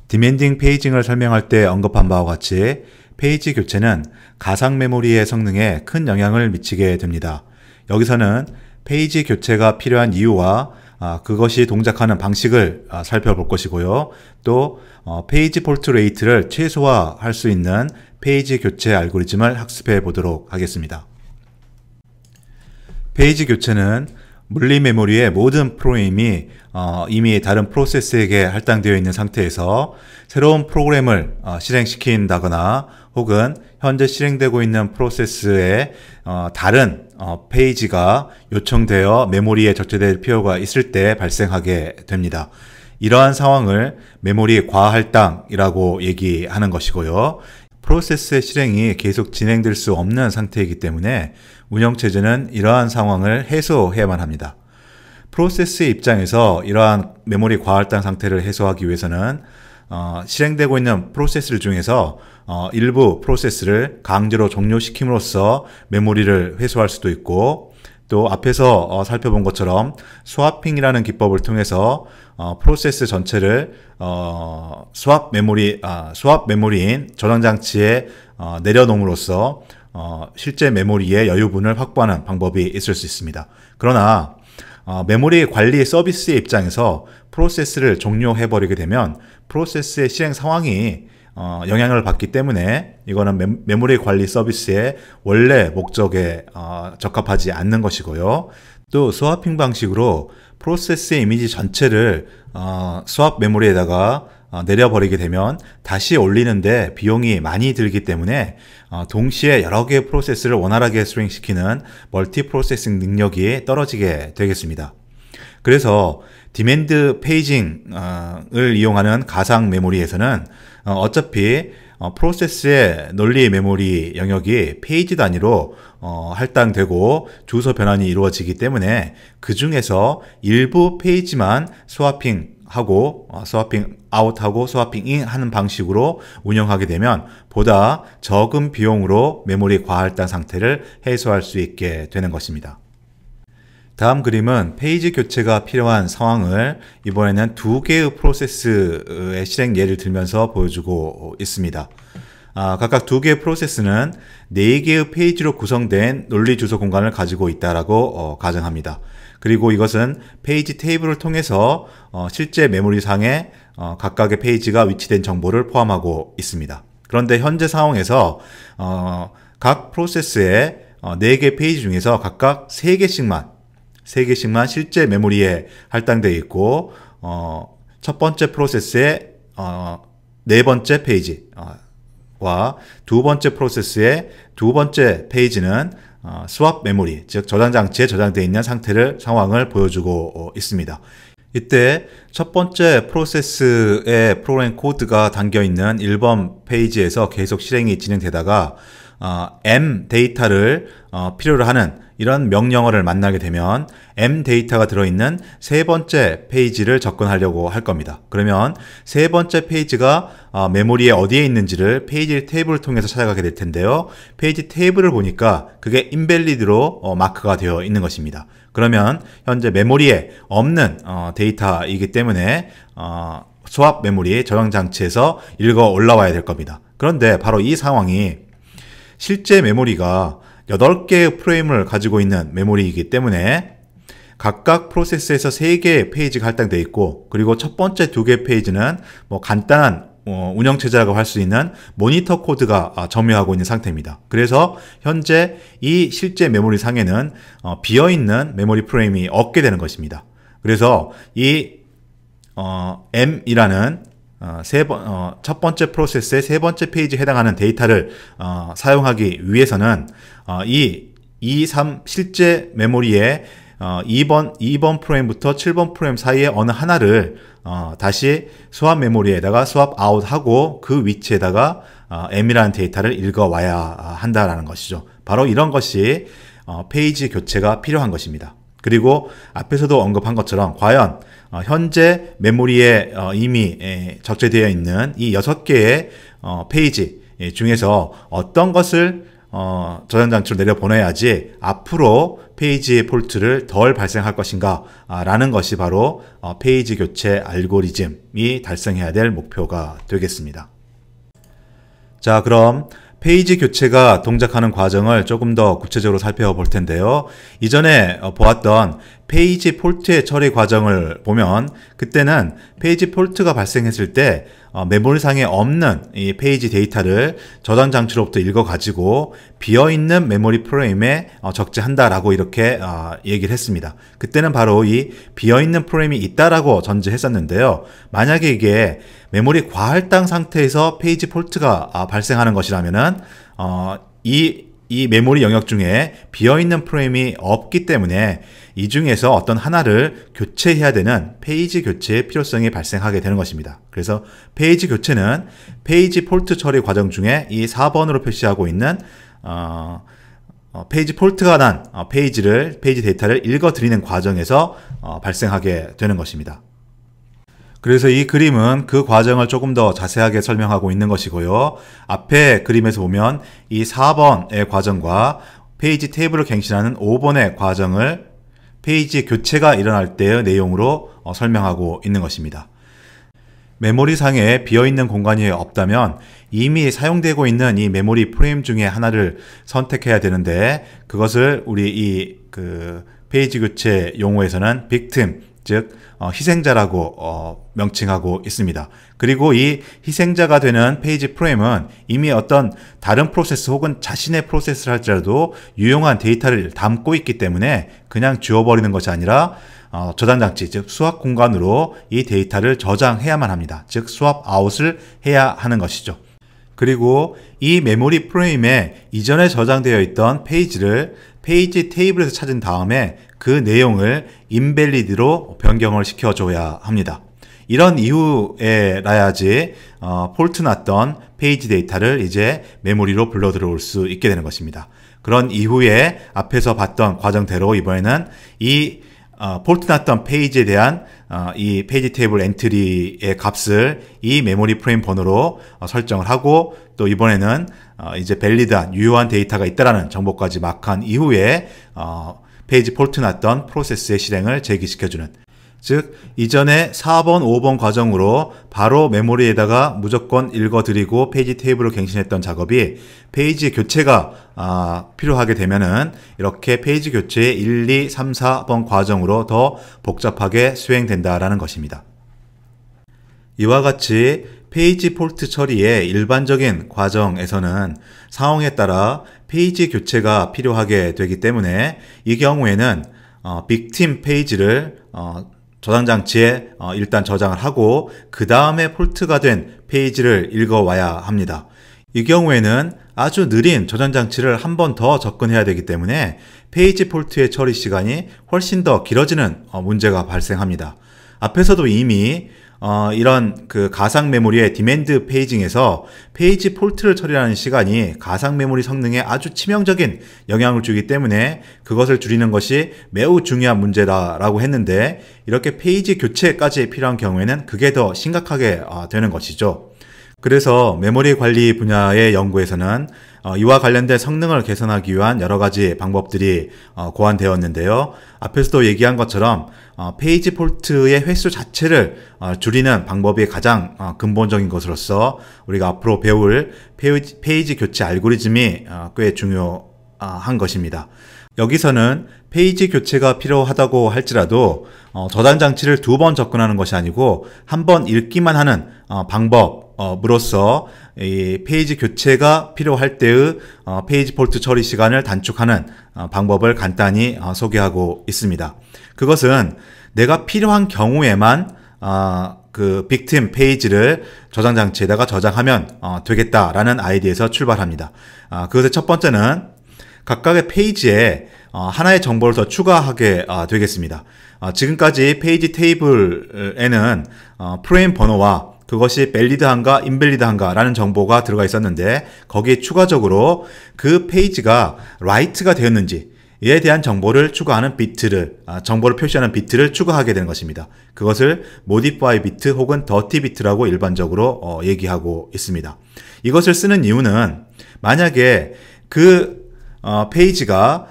디멘딩 페이징을 설명할 때 언급한 바와 같이 페이지 교체는 가상 메모리의 성능에 큰 영향을 미치게 됩니다. 여기서는 페이지 교체가 필요한 이유와 그것이 동작하는 방식을 살펴볼 것이고요. 또 페이지 폴트 레이트를 최소화할 수 있는 페이지 교체 알고리즘을 학습해 보도록 하겠습니다. 페이지 교체는 물리 메모리의 모든 프로그램이 이미 다른 프로세스에게 할당되어 있는 상태에서 새로운 프로그램을 실행시킨다거나 혹은 현재 실행되고 있는 프로세스에 다른 페이지가 요청되어 메모리에 적재될 필요가 있을 때 발생하게 됩니다. 이러한 상황을 메모리 과할당이라고 얘기하는 것이고요. 프로세스의 실행이 계속 진행될 수 없는 상태이기 때문에 운영체제는 이러한 상황을 해소해야만 합니다. 프로세스의 입장에서 이러한 메모리 과할당 상태를 해소하기 위해서는 실행되고 있는 프로세스 중에서 일부 프로세스를 강제로 종료시킴으로써 메모리를 회수할 수도 있고, 또 앞에서 살펴본 것처럼 스와핑이라는 기법을 통해서 프로세스 전체를 스왑 메모리인 저장 장치에 내려놓음으로써 실제 메모리의 여유분을 확보하는 방법이 있을 수 있습니다. 그러나 메모리 관리 서비스의 입장에서 프로세스를 종료해버리게 되면 프로세스의 실행 상황이 영향을 받기 때문에 이거는 메모리 관리 서비스의 원래 목적에 적합하지 않는 것이고요. 또 스와핑 방식으로 프로세스의 이미지 전체를 스왑 메모리에다가 내려버리게 되면 다시 올리는데 비용이 많이 들기 때문에 동시에 여러 개의 프로세스를 원활하게 수행시키는 멀티 프로세싱 능력이 떨어지게 되겠습니다. 그래서 디맨드 페이징을 이용하는 가상 메모리에서는 어차피 프로세스의 논리 메모리 영역이 페이지 단위로 할당되고 주소 변환이 이루어지기 때문에 그 중에서 일부 페이지만 스와핑하고 스와핑 아웃하고 스와핑 인 하는 방식으로 운영하게 되면 보다 적은 비용으로 메모리 과할당 상태를 해소할 수 있게 되는 것입니다. 다음 그림은 페이지 교체가 필요한 상황을 이번에는 두 개의 프로세스의 실행 예를 들면서 보여주고 있습니다. 각각 두 개의 프로세스는 4개의 페이지로 구성된 논리 주소 공간을 가지고 있다라고 가정합니다. 그리고 이것은 페이지 테이블을 통해서 실제 메모리상에 각각의 페이지가 위치된 정보를 포함하고 있습니다. 그런데 현재 상황에서 각 프로세스의 4개 페이지 중에서 각각 3개씩만 실제 메모리에 할당되어 있고 첫 번째 프로세스의 4번째 페이지와 두 번째 프로세스의 두 번째 페이지는 스왑 메모리, 즉 저장 장치에 저장되어 있는 상황을 보여주고 있습니다. 이때 첫 번째 프로세스의 프로그램 코드가 담겨있는 1번 페이지에서 계속 실행이 진행되다가 M 데이터를 필요로 하는 이런 명령어를 만나게 되면 M 데이터가 들어있는 세 번째 페이지를 접근하려고 할 겁니다. 그러면 세 번째 페이지가 메모리에 어디에 있는지를 페이지 테이블을 통해서 찾아가게 될 텐데요. 페이지 테이블을 보니까 그게 invalid로 마크가 되어 있는 것입니다. 그러면 현재 메모리에 없는 데이터이기 때문에 스왑 메모리 저장 장치에서 읽어 올라와야 될 겁니다. 그런데 바로 이 상황이 실제 메모리가 8개의 프레임을 가지고 있는 메모리이기 때문에 각각 프로세스에서 3개의 페이지가 할당되어 있고, 그리고 첫 번째 2개 페이지는 간단한 운영체제라고 할 수 있는 모니터 코드가 점유하고 있는 상태입니다. 그래서 현재 이 실제 메모리 상에는 비어있는 메모리 프레임이 없게 되는 것입니다. 그래서 이 M이라는 첫 번째 프로세스의 세 번째 페이지에 해당하는 데이터를 사용하기 위해서는 이 3 실제 메모리의 2번 프레임부터 7번 프레임 사이에 어느 하나를 다시 스왑 메모리에다가 스왑 아웃하고 그 위치에다가 M이라는 데이터를 읽어와야 한다라는 것이죠. 바로 이런 것이 페이지 교체가 필요한 것입니다. 그리고 앞에서도 언급한 것처럼 과연 현재 메모리에 이미 적재되어 있는 이 6개의 페이지 중에서 어떤 것을 저장 장치로 내려보내야지 앞으로 페이지 폴트를 덜 발생할 것인가 라는 것이 바로 페이지 교체 알고리즘이 달성해야 될 목표가 되겠습니다. 자, 그럼 페이지 교체가 동작하는 과정을 조금 더 구체적으로 살펴볼 텐데요. 이전에 보았던 페이지 폴트의 처리 과정을 보면 그때는 페이지 폴트가 발생했을 때 메모리상에 없는 이 페이지 데이터를 저장 장치로부터 읽어가지고 비어있는 메모리 프레임에 적재한다라고 이렇게 얘기를 했습니다. 그때는 바로 이 비어있는 프레임이 있다라고 전제했었는데요. 만약에 이게 메모리 과할당 상태에서 페이지 폴트가 발생하는 것이라면은 이 메모리 영역 중에 비어있는 프레임이 없기 때문에 이 중에서 어떤 하나를 교체해야 되는 페이지 교체의 필요성이 발생하게 되는 것입니다. 그래서 페이지 교체는 페이지 폴트 처리 과정 중에 이 4번으로 표시하고 있는 페이지 폴트가 난 페이지 데이터를 읽어드리는 과정에서 발생하게 되는 것입니다. 그래서 이 그림은 그 과정을 조금 더 자세하게 설명하고 있는 것이고요. 앞에 그림에서 보면 이 4번의 과정과 페이지 테이블을 갱신하는 5번의 과정을 페이지 교체가 일어날 때의 내용으로 설명하고 있는 것입니다. 메모리상에 비어있는 공간이 없다면 이미 사용되고 있는 이 메모리 프레임 중에 하나를 선택해야 되는데 그것을 우리 페이지 교체 용어에서는 victim, 즉 희생자라고 명칭하고 있습니다. 그리고 이 희생자가 되는 페이지 프레임은 이미 어떤 다른 프로세스 혹은 자신의 프로세스를 할지라도 유용한 데이터를 담고 있기 때문에 그냥 지워버리는 것이 아니라 저장장치, 즉 수압 공간으로 이 데이터를 저장해야만 합니다. 즉 수압 아웃을 해야 하는 것이죠. 그리고 이 메모리 프레임에 이전에 저장되어 있던 페이지를 페이지 테이블에서 찾은 다음에 그 내용을 인밸리드로 변경을 시켜줘야 합니다. 이런 이후에라야지 폴트 났던 페이지 데이터를 이제 메모리로 불러 들어올 수 있게 되는 것입니다. 그런 이후에 앞에서 봤던 과정대로 이번에는 이 폴트 났던 페이지에 대한 이 페이지 테이블 엔트리의 값을 이 메모리 프레임 번호로 설정을 하고 또 이번에는 이제 밸리드한 유효한 데이터가 있다라는 정보까지 막한 이후에 페이지 폴트 났던 프로세스의 실행을 제기시켜주는, 즉 이전에 4번, 5번 과정으로 바로 메모리에다가 무조건 읽어드리고 페이지 테이블을 갱신했던 작업이 페이지 교체가 필요하게 되면은 이렇게 페이지 교체의 1, 2, 3, 4번 과정으로 더 복잡하게 수행된다라는 것입니다. 이와 같이 페이지 폴트 처리의 일반적인 과정에서는 상황에 따라 페이지 교체가 필요하게 되기 때문에 이 경우에는 빅팀 페이지를 저장장치에 일단 저장을 하고 그 다음에 폴트가 된 페이지를 읽어와야 합니다. 이 경우에는 아주 느린 저장장치를 한 번 더 접근해야 되기 때문에 페이지 폴트의 처리 시간이 훨씬 더 길어지는 문제가 발생합니다. 앞에서도 이미 이런 가상 메모리의 디맨드 페이징에서 페이지 폴트를 처리하는 시간이 가상 메모리 성능에 아주 치명적인 영향을 주기 때문에 그것을 줄이는 것이 매우 중요한 문제다라고 했는데 이렇게 페이지 교체까지 필요한 경우에는 그게 더 심각하게 되는 것이죠. 그래서 메모리 관리 분야의 연구에서는 이와 관련된 성능을 개선하기 위한 여러 가지 방법들이 고안되었는데요. 앞에서도 얘기한 것처럼 페이지 폴트의 횟수 자체를 줄이는 방법이 가장 근본적인 것으로서 우리가 앞으로 배울 페이지 교체 알고리즘이 꽤 중요한 것입니다. 여기서는 페이지 교체가 필요하다고 할지라도 저장 장치를 2번 접근하는 것이 아니고 한 번 읽기만 하는 방법으로서 이 페이지 교체가 필요할 때의 페이지 폴트 처리 시간을 단축하는 방법을 간단히 소개하고 있습니다. 그것은 내가 필요한 경우에만 그 빅팀 페이지를 저장 장치에다가 저장하면 되겠다라는 아이디어에서 출발합니다. 그것의 첫 번째는 각각의 페이지에 하나의 정보를 더 추가하게 되겠습니다. 지금까지 페이지 테이블에는 프레임 번호와 그것이 밸리드한가 인밸리드한가 라는 정보가 들어가 있었는데 거기에 추가적으로 그 페이지가 라이트가 되었는지 이에 대한 정보를 추가하는 비트를, 정보를 표시하는 비트를 추가하게 되는 것입니다. 그것을 modify 비트 혹은 dirty 비트라고 일반적으로 얘기하고 있습니다. 이것을 쓰는 이유는 만약에 그 페이지가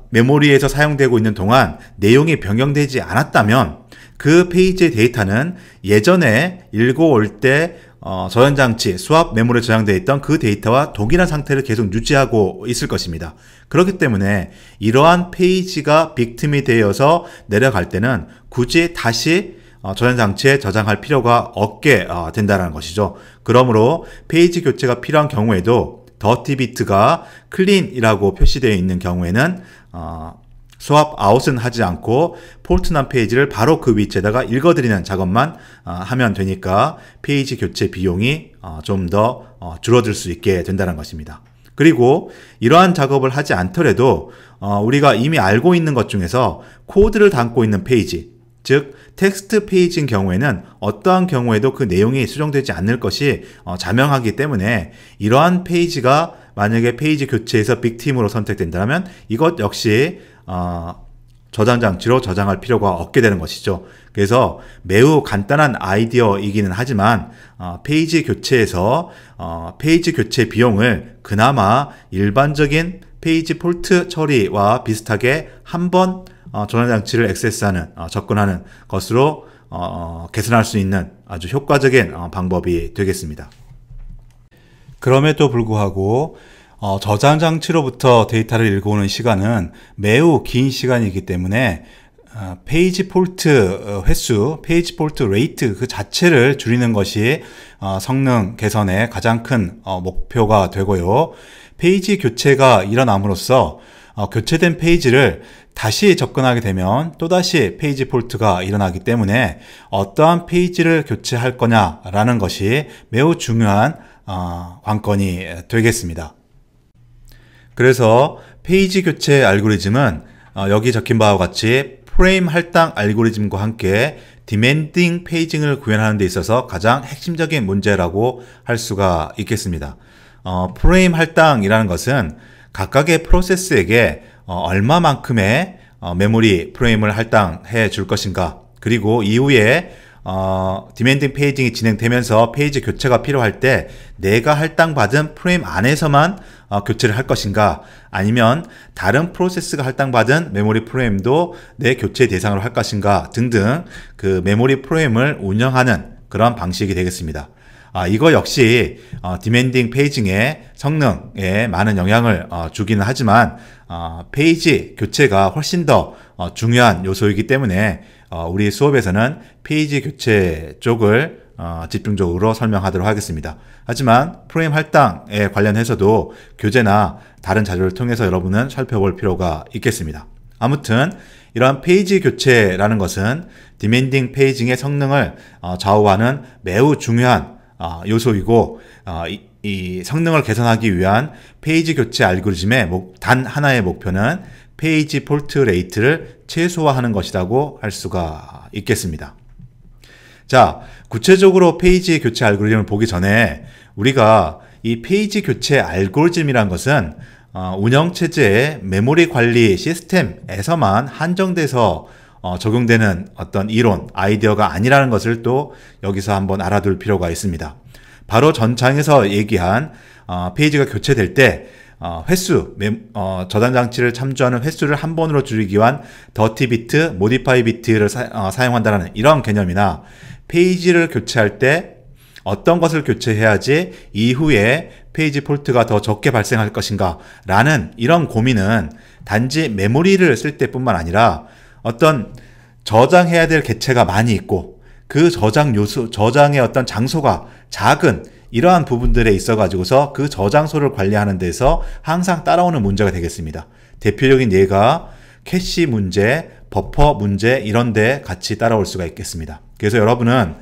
메모리에서 사용되고 있는 동안 내용이 변경되지 않았다면 그 페이지의 데이터는 예전에 읽어올 때 저장장치, 수압 메모리에 저장되어 있던 그 데이터와 동일한 상태를 계속 유지하고 있을 것입니다. 그렇기 때문에 이러한 페이지가 빅틈이 되어서 내려갈 때는 굳이 다시 저장장치에 저장할 필요가 없게 된다는 것이죠. 그러므로 페이지 교체가 필요한 경우에도 더티 비트가 클린이라고 표시되어 있는 경우에는 스왑 아웃은 하지 않고 폴트난 페이지를 바로 그 위치에다가 읽어드리는 작업만 하면 되니까 페이지 교체 비용이 좀 더 줄어들 수 있게 된다는 것입니다. 그리고 이러한 작업을 하지 않더라도 우리가 이미 알고 있는 것 중에서 코드를 담고 있는 페이지, 즉 텍스트 페이지인 경우에는 어떠한 경우에도 그 내용이 수정되지 않을 것이 자명하기 때문에 이러한 페이지가 만약에 페이지 교체에서 빅팀으로 선택된다면 이것 역시 저장장치로 저장할 필요가 없게 되는 것이죠. 그래서 매우 간단한 아이디어이기는 하지만 페이지 교체에서 페이지 교체 비용을 그나마 일반적인 페이지 폴트 처리와 비슷하게 한번 저장장치를 액세스하는, 접근하는 것으로 개선할 수 있는 아주 효과적인 방법이 되겠습니다. 그럼에도 불구하고 저장장치로부터 데이터를 읽어오는 시간은 매우 긴 시간이기 때문에 페이지 폴트 횟수, 페이지 폴트 레이트 그 자체를 줄이는 것이 성능 개선의 가장 큰 목표가 되고요. 페이지 교체가 일어남으로써 교체된 페이지를 다시 접근하게 되면 또다시 페이지 폴트가 일어나기 때문에 어떠한 페이지를 교체할 거냐라는 것이 매우 중요한 관건이 되겠습니다. 그래서 페이지 교체 알고리즘은 여기 적힌 바와 같이 프레임 할당 알고리즘과 함께 디맨딩 페이징을 구현하는 데 있어서 가장 핵심적인 문제라고 할 수가 있겠습니다. 프레임 할당이라는 것은 각각의 프로세스에게 얼마만큼의 메모리 프레임을 할당해 줄 것인가, 그리고 이후에 디맨딩 페이징이 진행되면서 페이지 교체가 필요할 때 내가 할당받은 프레임 안에서만 교체를 할 것인가, 아니면 다른 프로세스가 할당받은 메모리 프레임도 내 교체 대상으로 할 것인가 등등 그 메모리 프레임을 운영하는 그런 방식이 되겠습니다. 이거 역시 디맨딩 페이징의 성능에 많은 영향을 주기는 하지만 페이지 교체가 훨씬 더 중요한 요소이기 때문에 우리 수업에서는 페이지 교체 쪽을 집중적으로 설명하도록 하겠습니다. 하지만 프레임 할당에 관련해서도 교재나 다른 자료를 통해서 여러분은 살펴볼 필요가 있겠습니다. 아무튼 이러한 페이지 교체라는 것은 디맨딩 페이징의 성능을 좌우하는 매우 중요한 요소이고 이 성능을 개선하기 위한 페이지 교체 알고리즘의 단 하나의 목표는 페이지 폴트 레이트를 최소화하는 것이라고 할 수가 있겠습니다. 자, 구체적으로 페이지 교체 알고리즘을 보기 전에 우리가 이 페이지 교체 알고리즘이란 것은 운영체제의 메모리 관리 시스템에서만 한정돼서 적용되는 어떤 이론, 아이디어가 아니라는 것을 또 여기서 한번 알아둘 필요가 있습니다. 바로 전장에서 얘기한 페이지가 교체될 때 횟수, 저장장치를 참조하는 횟수를 한 번으로 줄이기 위한 더티 비트, 모디파이 비트를 사용한다는 이런 개념이나 페이지를 교체할 때 어떤 것을 교체해야지 이후에 페이지 폴트가 더 적게 발생할 것인가 라는 이런 고민은 단지 메모리를 쓸 때뿐만 아니라 어떤 저장해야 될 객체가 많이 있고 그 저장 요소, 저장의 어떤 장소가 작은 이러한 부분들에 있어 가지고서 그 저장소를 관리하는 데서 항상 따라오는 문제가 되겠습니다. 대표적인 예가 캐시 문제, 버퍼 문제 이런 데 같이 따라올 수가 있겠습니다. 그래서 여러분은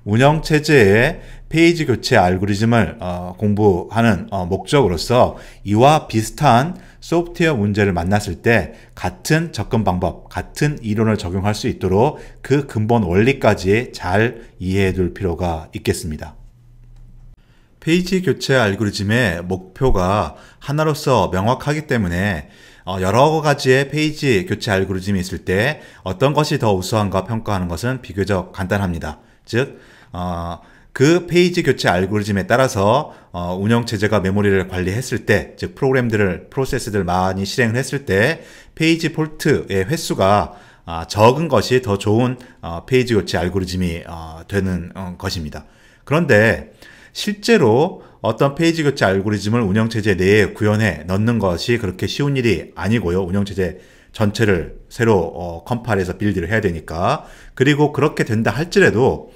운영체제의 페이지 교체 알고리즘을 공부하는 목적으로서 이와 비슷한 소프트웨어 문제를 만났을 때 같은 접근 방법, 같은 이론을 적용할 수 있도록 그 근본 원리까지 잘 이해해 둘 필요가 있겠습니다. 페이지 교체 알고리즘의 목표가 하나로서 명확하기 때문에 여러 가지의 페이지 교체 알고리즘이 있을 때 어떤 것이 더 우수한가 평가하는 것은 비교적 간단합니다. 즉, 그 페이지 교체 알고리즘에 따라서 운영체제가 메모리를 관리했을 때, 즉 프로세스들 많이 실행을 했을 때 페이지 폴트의 횟수가 적은 것이 더 좋은 페이지 교체 알고리즘이 되는 것입니다. 그런데 실제로 어떤 페이지 교체 알고리즘을 운영체제 내에 구현해 넣는 것이 그렇게 쉬운 일이 아니고요. 운영체제 전체를 새로 컴파일해서 빌드를 해야 되니까. 그리고 그렇게 된다 할지라도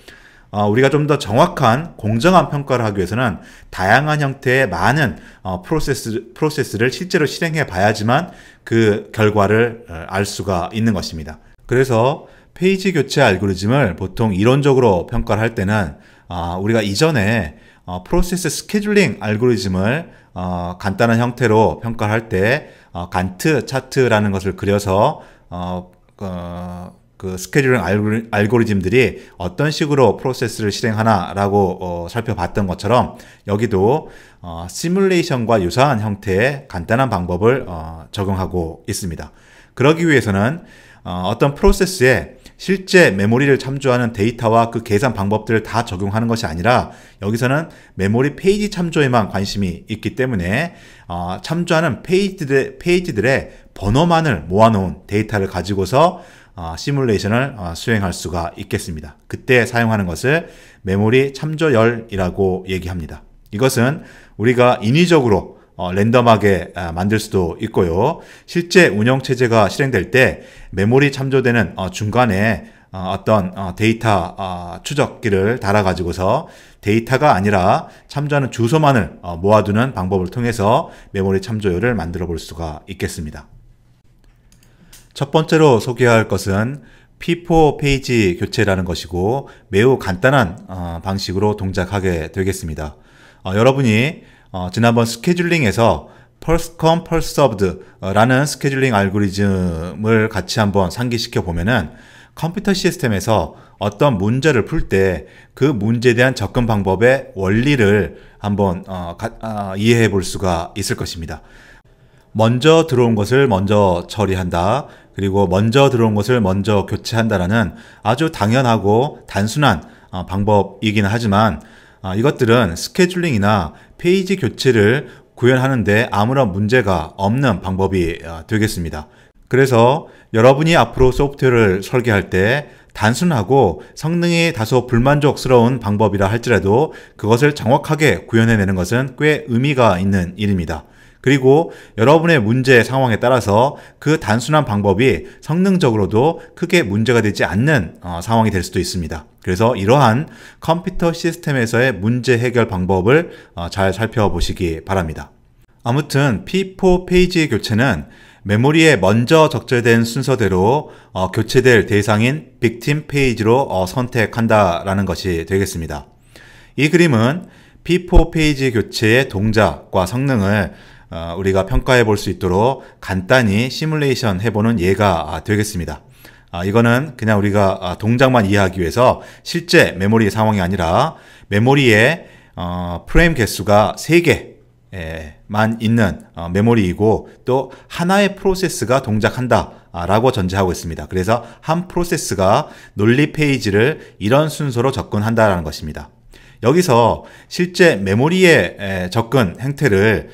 우리가 좀 더 정확한 공정한 평가를 하기 위해서는 다양한 형태의 많은 프로세스를 실제로 실행해 봐야지만 그 결과를 알 수가 있는 것입니다. 그래서 페이지 교체 알고리즘을 보통 이론적으로 평가를 할 때는 우리가 이전에 프로세스 스케줄링 알고리즘을 간단한 형태로 평가할 때 간트 차트라는 것을 그려서 그 스케줄링 알고리즘들이 어떤 식으로 프로세스를 실행하나라고 살펴봤던 것처럼 여기도 시뮬레이션과 유사한 형태의 간단한 방법을 적용하고 있습니다. 그러기 위해서는 어떤 프로세스에 실제 메모리를 참조하는 데이터와 그 계산 방법들을 다 적용하는 것이 아니라 여기서는 메모리 페이지 참조에만 관심이 있기 때문에 참조하는 페이지들의 번호만을 모아놓은 데이터를 가지고서 시뮬레이션을 수행할 수가 있겠습니다. 그때 사용하는 것을 메모리 참조열이라고 얘기합니다. 이것은 우리가 인위적으로 랜덤하게 만들 수도 있고요. 실제 운영체제가 실행될 때 메모리 참조되는 중간에 어떤 데이터 추적기를 달아가지고서 데이터가 아니라 참조하는 주소만을 모아두는 방법을 통해서 메모리 참조율을 만들어 볼 수가 있겠습니다. 첫 번째로 소개할 것은 P4 페이지 교체라는 것이고 매우 간단한 방식으로 동작하게 되겠습니다. 여러분이 지난번 스케줄링에서 First Come, First Served라는 스케줄링 알고리즘을 같이 한번 상기시켜 보면은 컴퓨터 시스템에서 어떤 문제를 풀 때 그 문제에 대한 접근 방법의 원리를 한번 이해해 볼 수가 있을 것입니다. 먼저 들어온 것을 먼저 처리한다. 그리고 먼저 들어온 것을 먼저 교체한다라는 아주 당연하고 단순한 방법이긴 하지만 이것들은 스케줄링이나 페이지 교체를 구현하는데 아무런 문제가 없는 방법이 되겠습니다. 그래서 여러분이 앞으로 소프트웨어를 설계할 때 단순하고 성능이 다소 불만족스러운 방법이라 할지라도 그것을 정확하게 구현해내는 것은 꽤 의미가 있는 일입니다. 그리고 여러분의 문제 상황에 따라서 그 단순한 방법이 성능적으로도 크게 문제가 되지 않는 상황이 될 수도 있습니다. 그래서 이러한 컴퓨터 시스템에서의 문제 해결 방법을 잘 살펴보시기 바랍니다. 아무튼 P4 페이지 교체는 메모리에 먼저 적재된 순서대로 교체될 대상인 빅팀 페이지로 선택한다라는 것이 되겠습니다. 이 그림은 P4 페이지 교체의 동작과 성능을 우리가 평가해 볼 수 있도록 간단히 시뮬레이션 해보는 예가 되겠습니다. 이거는 그냥 우리가 동작만 이해하기 위해서 실제 메모리 상황이 아니라 메모리에 프레임 개수가 3개만 있는 메모리이고 또 하나의 프로세스가 동작한다 라고 전제하고 있습니다. 그래서 한 프로세스가 논리 페이지를 이런 순서로 접근한다라는 것입니다. 여기서 실제 메모리의 접근 행태를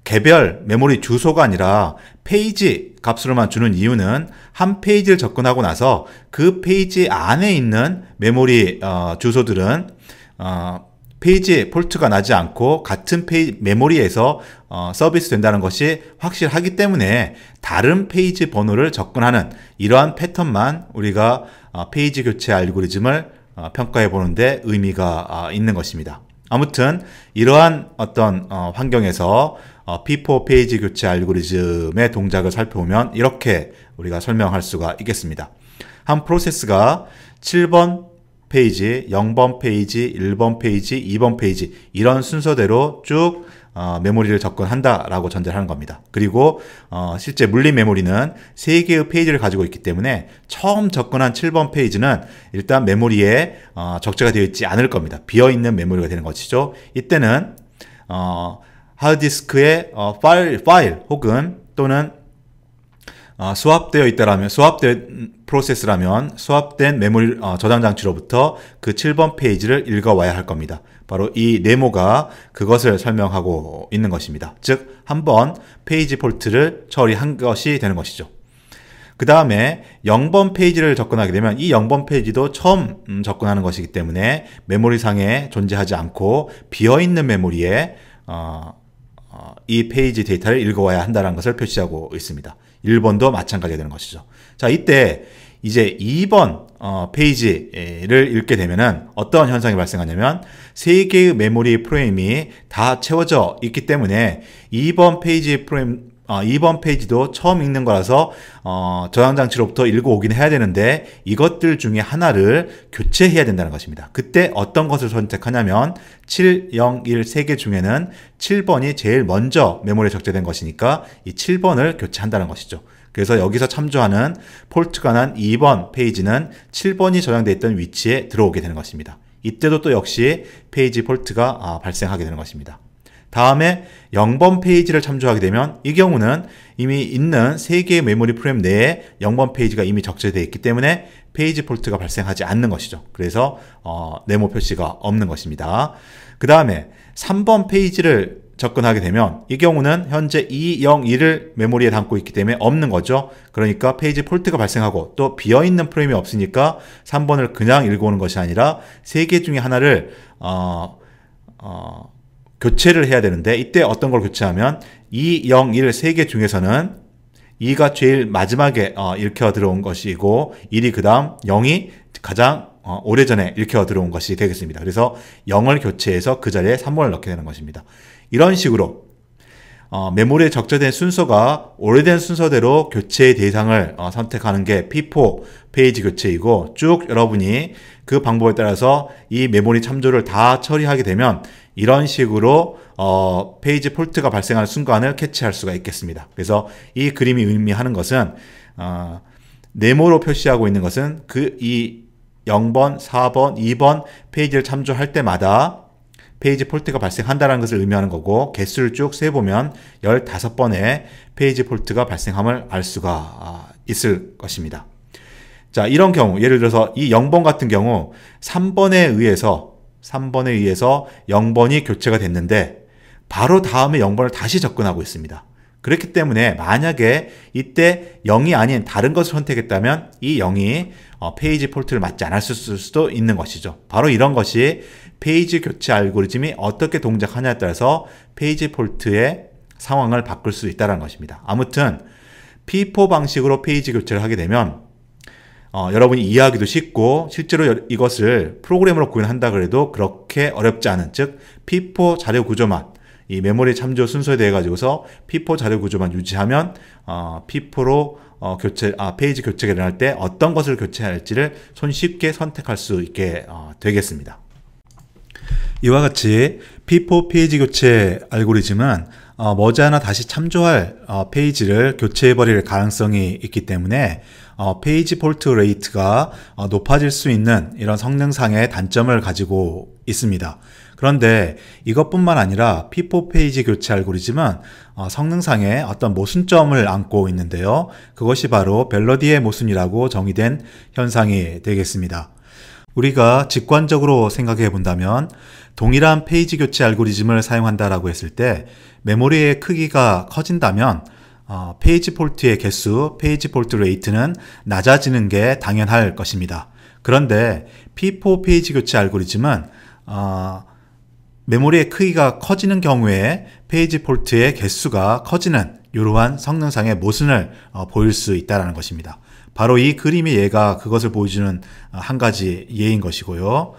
개별 메모리 주소가 아니라 페이지 값으로만 주는 이유는 한 페이지를 접근하고 나서 그 페이지 안에 있는 메모리 주소들은 페이지 폴트가 나지 않고 같은 메모리에서 서비스 된다는 것이 확실하기 때문에 다른 페이지 번호를 접근하는 이러한 패턴만 우리가 페이지 교체 알고리즘을 평가해 보는데 의미가 있는 것입니다. 아무튼 이러한 어떤 환경에서 P4 페이지 교체 알고리즘의 동작을 살펴보면 이렇게 우리가 설명할 수가 있겠습니다. 한 프로세스가 7번 페이지, 0번 페이지, 1번 페이지, 2번 페이지 이런 순서대로 쭉 메모리를 접근한다라고 전제를 하는 겁니다. 그리고 실제 물리 메모리는 3개의 페이지를 가지고 있기 때문에 처음 접근한 7번 페이지는 일단 메모리에 적재가 되어 있지 않을 겁니다. 비어있는 메모리가 되는 것이죠. 이때는 하드디스크의 파일 혹은 또는 수합되어 있다라면, 수합된 프로세스라면 수합된 메모리 저장 장치로부터 그 7번 페이지를 읽어와야 할 겁니다. 바로 이 네모가 그것을 설명하고 있는 것입니다. 즉, 한번 페이지 폴트를 처리한 것이 되는 것이죠. 그 다음에 0번 페이지를 접근하게 되면 이 0번 페이지도 처음 접근하는 것이기 때문에 메모리상에 존재하지 않고 비어있는 메모리에 이 페이지 데이터를 읽어와야 한다는 것을 표시하고 있습니다. 1번도 마찬가지가 되는 것이죠. 자, 이때 이제 2번 페이지를 읽게 되면은 어떤 현상이 발생하냐면 3개의 메모리 프레임이 다 채워져 있기 때문에 2번 페이지도 처음 읽는 거라서 저장 장치로부터 읽어오긴 해야 되는데 이것들 중에 하나를 교체해야 된다는 것입니다. 그때 어떤 것을 선택하냐면 7, 0, 1 3개 중에는 7번이 제일 먼저 메모리에 적재된 것이니까 이 7번을 교체한다는 것이죠. 그래서 여기서 참조하는 폴트가 난 2번 페이지는 7번이 저장되어 있던 위치에 들어오게 되는 것입니다. 이때도 또 역시 페이지 폴트가 발생하게 되는 것입니다. 다음에 0번 페이지를 참조하게 되면 이 경우는 이미 있는 3개의 메모리 프레임 내에 0번 페이지가 이미 적재되어 있기 때문에 페이지 폴트가 발생하지 않는 것이죠. 그래서 네모 표시가 없는 것입니다. 그 다음에 3번 페이지를 접근하게 되면 이 경우는 현재 201을 메모리에 담고 있기 때문에 없는 거죠. 그러니까 페이지 폴트가 발생하고 또 비어있는 프레임이 없으니까 3번을 그냥 읽어오는 것이 아니라 3개 중에 하나를 교체를 해야 되는데 이때 어떤 걸 교체하면 2, 0, 1 3개 중에서는 2가 제일 마지막에 읽혀 들어온 것이고 1이 그 다음 0이 가장 오래전에 읽혀 들어온 것이 되겠습니다. 그래서 0을 교체해서 그 자리에 3번을 넣게 되는 것입니다. 이런 식으로 메모리에 적재된 순서가 오래된 순서대로 교체의 대상을 선택하는 게 P4 페이지 교체이고 쭉 여러분이 그 방법에 따라서 이 메모리 참조를 다 처리하게 되면 이런 식으로 페이지 폴트가 발생하는 순간을 캐치할 수가 있겠습니다. 그래서 이 그림이 의미하는 것은 네모로 표시하고 있는 것은 이 0번, 4번, 2번 페이지를 참조할 때마다 페이지 폴트가 발생한다는 것을 의미하는 거고 개수를 쭉 세보면 15번의 페이지 폴트가 발생함을 알 수가 있을 것입니다. 자, 이런 경우 예를 들어서 이 0번 같은 경우 3번에 의해서 0번이 교체가 됐는데 바로 다음에 0번을 다시 접근하고 있습니다. 그렇기 때문에 만약에 이때 0이 아닌 다른 것을 선택했다면 이 0이 페이지 폴트를 맞지 않았을 수도 있는 것이죠. 바로 이런 것이 페이지 교체 알고리즘이 어떻게 동작하냐에 따라서 페이지 폴트의 상황을 바꿀 수 있다는 것입니다. 아무튼 P4 방식으로 페이지 교체를 하게 되면 여러분이 이해하기도 쉽고 실제로 이것을 프로그램으로 구현한다 그래도 그렇게 어렵지 않은 즉 P4 자료 구조만 이 메모리 참조 순서에 대해 가지고서 P4 자료 구조만 유지하면 P4로 페이지 교체가 일어날 때 어떤 것을 교체할지를 손쉽게 선택할 수 있게 되겠습니다. 이와 같이 P4 페이지 교체 알고리즘은 머지않아 다시 참조할 페이지를 교체해버릴 가능성이 있기 때문에 페이지 폴트 레이트가 높아질 수 있는 이런 성능상의 단점을 가지고 있습니다. 그런데 이것뿐만 아니라 P4 페이지 교체 알고리즘은 성능상의 어떤 모순점을 안고 있는데요. 그것이 바로 벨러디의 모순이라고 정의된 현상이 되겠습니다. 우리가 직관적으로 생각해 본다면 동일한 페이지 교체 알고리즘을 사용한다라고 했을 때 메모리의 크기가 커진다면 페이지 폴트의 개수, 페이지 폴트 레이트는 낮아지는 게 당연할 것입니다. 그런데 P4 페이지 교체 알고리즘은 메모리의 크기가 커지는 경우에 페이지 폴트의 개수가 커지는 이러한 성능상의 모순을 보일 수 있다는 것입니다. 바로 이 그림의 예가 그것을 보여주는 한 가지 예인 것이고요.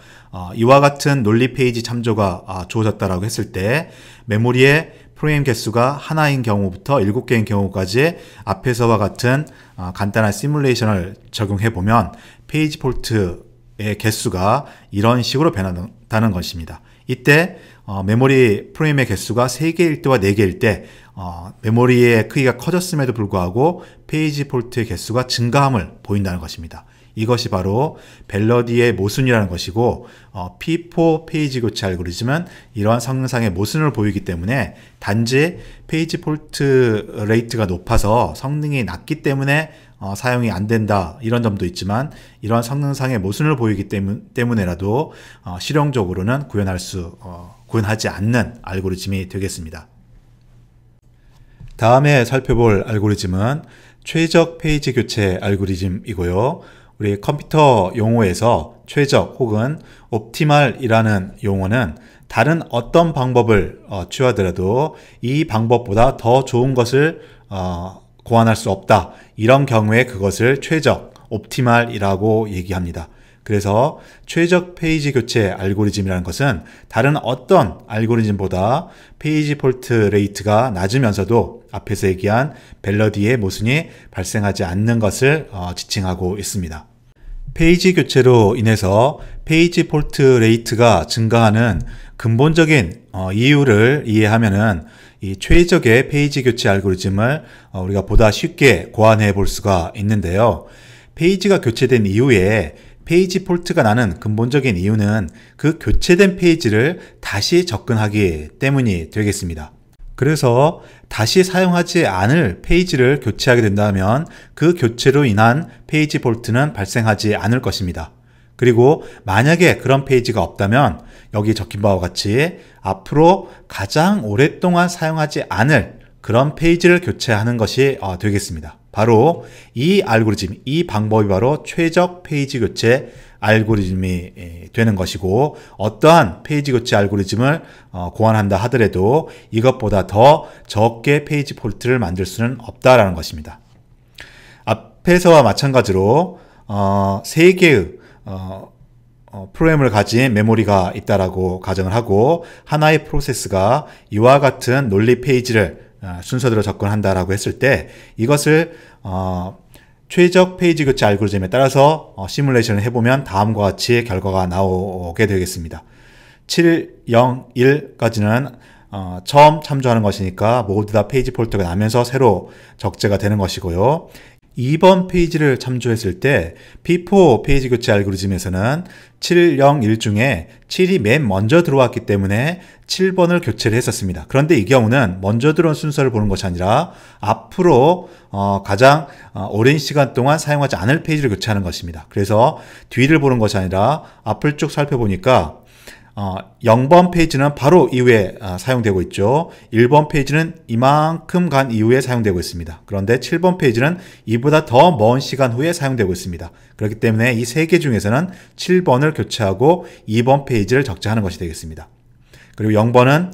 이와 같은 논리 페이지 참조가 주어졌다라고 했을 때 메모리의 프레임 개수가 하나인 경우부터 7개인 경우까지 앞에서와 같은 간단한 시뮬레이션을 적용해 보면 페이지 폴트의 개수가 이런 식으로 변한다는 것입니다. 이때 메모리 프레임의 개수가 3개일 때와 4개일 때 메모리의 크기가 커졌음에도 불구하고 페이지 폴트의 개수가 증가함을 보인다는 것입니다. 이것이 바로 벨러디의 모순이라는 것이고 P4 페이지 교체 알고리즘은 이러한 성능상의 모순을 보이기 때문에 단지 페이지 폴트 레이트가 높아서 성능이 낮기 때문에 사용이 안 된다 이런 점도 있지만 이러한 성능상의 모순을 보이기 때문에라도 실용적으로는 구현하지 않는 알고리즘이 되겠습니다. 다음에 살펴볼 알고리즘은 최적 페이지 교체 알고리즘이고요. 우리 컴퓨터 용어에서 최적 혹은 옵티멀이라는 용어는 다른 어떤 방법을 취하더라도 이 방법보다 더 좋은 것을 고안할 수 없다. 이런 경우에 그것을 최적, 옵티멀이라고 얘기합니다. 그래서 최적 페이지 교체 알고리즘이라는 것은 다른 어떤 알고리즘보다 페이지 폴트 레이트가 낮으면서도 앞에서 얘기한 벨러디의 모순이 발생하지 않는 것을 지칭하고 있습니다. 페이지 교체로 인해서 페이지 폴트 레이트가 증가하는 근본적인 이유를 이해하면은 이 최적의 페이지 교체 알고리즘을 우리가 보다 쉽게 고안해 볼 수가 있는데요. 페이지가 교체된 이후에 페이지 폴트가 나는 근본적인 이유는 그 교체된 페이지를 다시 접근하기 때문이 되겠습니다. 그래서 다시 사용하지 않을 페이지를 교체하게 된다면 그 교체로 인한 페이지 폴트는 발생하지 않을 것입니다. 그리고 만약에 그런 페이지가 없다면 여기 적힌 바와 같이 앞으로 가장 오랫동안 사용하지 않을 그런 페이지를 교체하는 것이 되겠습니다. 바로 이 알고리즘, 이 방법이 바로 최적 페이지 교체 알고리즘이 되는 것이고 어떠한 페이지 교체 알고리즘을 고안한다 하더라도 이것보다 더 적게 페이지 폴트를 만들 수는 없다라는 것입니다. 앞에서와 마찬가지로 3개의 프로그램을 가진 메모리가 있다라고 가정을 하고 하나의 프로세스가 이와 같은 논리 페이지를 순서대로 접근한다라고 했을 때 이것을 최적 페이지 교체 알고리즘에 따라서 시뮬레이션을 해보면 다음과 같이 결과가 나오게 되겠습니다. 701까지는 처음 참조하는 것이니까 모두 다 페이지 폴트가 나면서 새로 적재가 되는 것이고요. 2번 페이지를 참조했을 때 P4 페이지 교체 알고리즘에서는 701 중에 7이 맨 먼저 들어왔기 때문에 7번을 교체를 했었습니다. 그런데 이 경우는 먼저 들어온 순서를 보는 것이 아니라 앞으로 가장 오랜 시간 동안 사용하지 않을 페이지를 교체하는 것입니다. 그래서 뒤를 보는 것이 아니라 앞을 쭉 살펴보니까 0번 페이지는 바로 이후에 사용되고 있죠. 1번 페이지는 이만큼 간 이후에 사용되고 있습니다. 그런데 7번 페이지는 이보다 더 먼 시간 후에 사용되고 있습니다. 그렇기 때문에 이 3개 중에서는 7번을 교체하고 2번 페이지를 적재하는 것이 되겠습니다. 그리고 0번은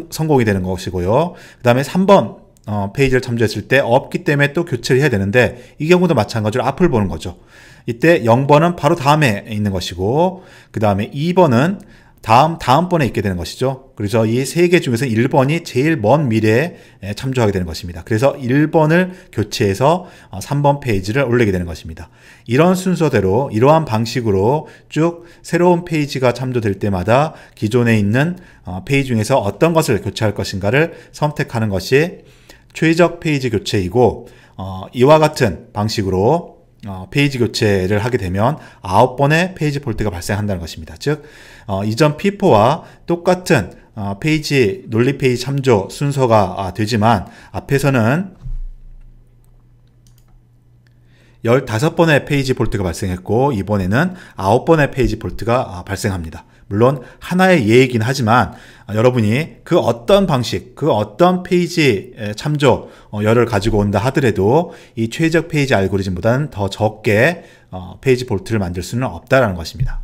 성공이 되는 것이고요. 그 다음에 3번 페이지를 참조했을 때 없기 때문에 또 교체를 해야 되는데 이 경우도 마찬가지로 앞을 보는 거죠. 이때 0번은 바로 다음에 있는 것이고 그 다음에 2번은 다음번에 있게 되는 것이죠. 그래서 이 3개 중에서 1번이 제일 먼 미래에 참조하게 되는 것입니다. 그래서 1번을 교체해서 3번 페이지를 올리게 되는 것입니다. 이런 순서대로 이러한 방식으로 쭉 새로운 페이지가 참조될 때마다 기존에 있는 페이지 중에서 어떤 것을 교체할 것인가를 선택하는 것이 최적 페이지 교체이고 이와 같은 방식으로 페이지 교체를 하게 되면 9번의 페이지 폴트가 발생한다는 것입니다. 즉 이전 P4와 똑같은 페이지 논리 페이지 참조 순서가 되지만 앞에서는 15번의 페이지 폴트가 발생했고 이번에는 9번의 페이지 폴트가 발생합니다. 물론 하나의 예이긴 하지만 여러분이 그 어떤 방식, 그 어떤 페이지 참조 열을 가지고 온다 하더라도 이 최적 페이지 알고리즘보다는 더 적게 페이지 폴트를 만들 수는 없다라는 것입니다.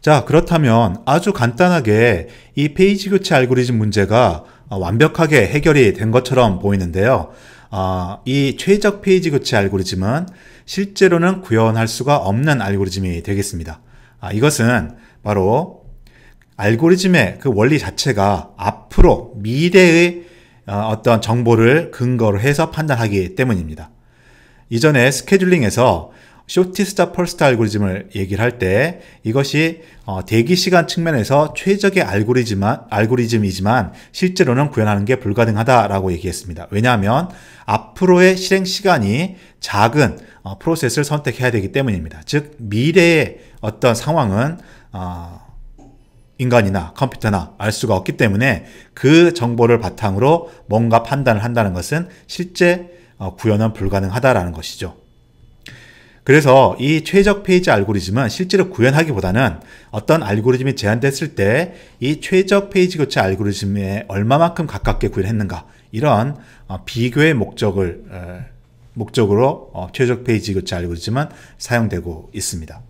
자, 그렇다면 아주 간단하게 이 페이지 교체 알고리즘 문제가 완벽하게 해결이 된 것처럼 보이는데요. 이 최적 페이지 교체 알고리즘은 실제로는 구현할 수가 없는 알고리즘이 되겠습니다. 이것은 바로 알고리즘의 그 원리 자체가 앞으로 미래의 어떤 정보를 근거로 해서 판단하기 때문입니다. 이전에 스케줄링에서 shortest first 알고리즘을 얘기를 할 때 이것이 대기 시간 측면에서 최적의 알고리즘이지만 실제로는 구현하는 게 불가능하다라고 얘기했습니다. 왜냐하면 앞으로의 실행 시간이 작은 프로세스를 선택해야 되기 때문입니다. 즉 미래의 어떤 상황은 인간이나 컴퓨터나 알 수가 없기 때문에 그 정보를 바탕으로 뭔가 판단을 한다는 것은 실제 구현은 불가능하다라는 것이죠. 그래서 이 최적 페이지 알고리즘은 실제로 구현하기보다는 어떤 알고리즘이 제안됐을 때 이 최적 페이지 교체 알고리즘에 얼마만큼 가깝게 구현했는가, 이런 비교의 목적으로 최적 페이지 교체 알고리즘은 사용되고 있습니다.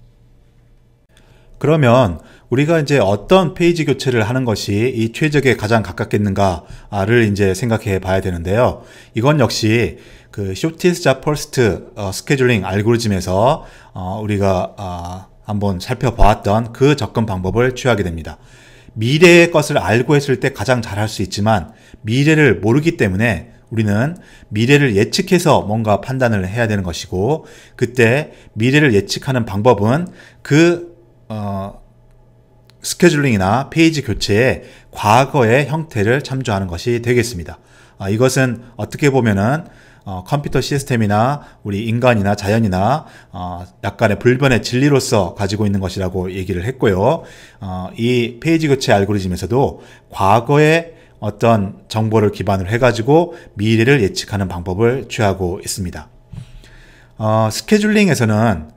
그러면 우리가 이제 어떤 페이지 교체를 하는 것이 이 최적에 가장 가깝겠는가를 이제 생각해 봐야 되는데요. 이건 역시 그 shortest first 스케줄링 알고리즘에서 우리가 한번 살펴보았던 그 접근 방법을 취하게 됩니다. 미래의 것을 알고 했을 때 가장 잘할 수 있지만 미래를 모르기 때문에 우리는 미래를 예측해서 뭔가 판단을 해야 되는 것이고, 그때 미래를 예측하는 방법은 그 스케줄링이나 페이지 교체의 과거의 형태를 참조하는 것이 되겠습니다. 이것은 어떻게 보면은 컴퓨터 시스템이나 우리 인간이나 자연이나 약간의 불변의 진리로서 가지고 있는 것이라고 얘기를 했고요. 이 페이지 교체 알고리즘에서도 과거의 어떤 정보를 기반으로 해가지고 미래를 예측하는 방법을 취하고 있습니다. 스케줄링에서는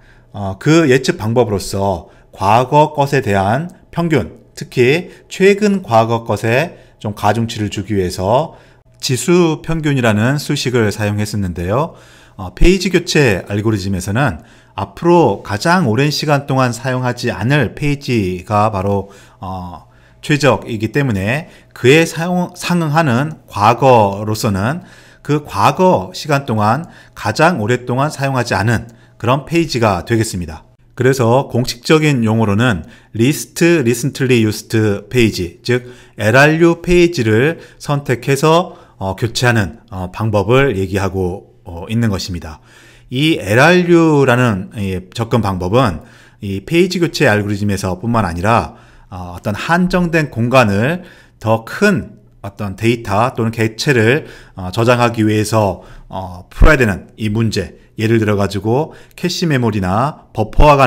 그 예측 방법으로서 과거 것에 대한 평균, 특히 최근 과거 것에 좀 가중치를 주기 위해서 지수 평균이라는 수식을 사용했었는데요. 페이지 교체 알고리즘에서는 앞으로 가장 오랜 시간 동안 사용하지 않을 페이지가 바로 최적이기 때문에 그에 상응하는 과거로서는 그 과거 시간 동안 가장 오랫동안 사용하지 않은 그런 페이지가 되겠습니다. 그래서 공식적인 용어로는 Least Recently Used Page, 즉 LRU 페이지를 선택해서 교체하는 방법을 얘기하고 있는 것입니다. 이 LRU라는 접근 방법은 이 페이지 교체 알고리즘에서 뿐만 아니라 어떤 한정된 공간을 더 큰 어떤 데이터 또는 객체를 저장하기 위해서 풀어야 되는 이 문제, 예를 들어 가지고 캐시 메모리나 버퍼와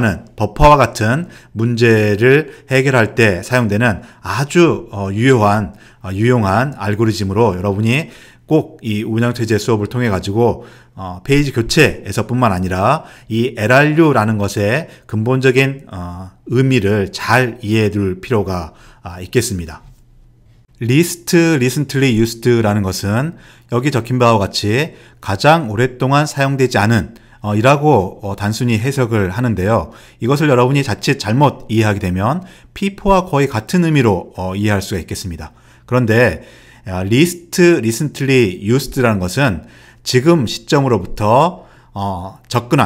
같은 문제를 해결할 때 사용되는 아주 유용한 알고리즘으로 여러분이 꼭 이 운영체제 수업을 통해 가지고 페이지 교체에서 뿐만 아니라 이 LRU라는 것의 근본적인 의미를 잘 이해해 둘 필요가 있겠습니다. Least Recently Used라는 것은 여기 적힌 바와 같이 가장 오랫동안 사용되지 않은 이라고 단순히 해석을 하는데요. 이것을 여러분이 자칫 잘못 이해하게 되면 P4와 거의 같은 의미로 이해할 수가 있겠습니다. 그런데 Least Recently Used라는 것은 지금 시점으로부터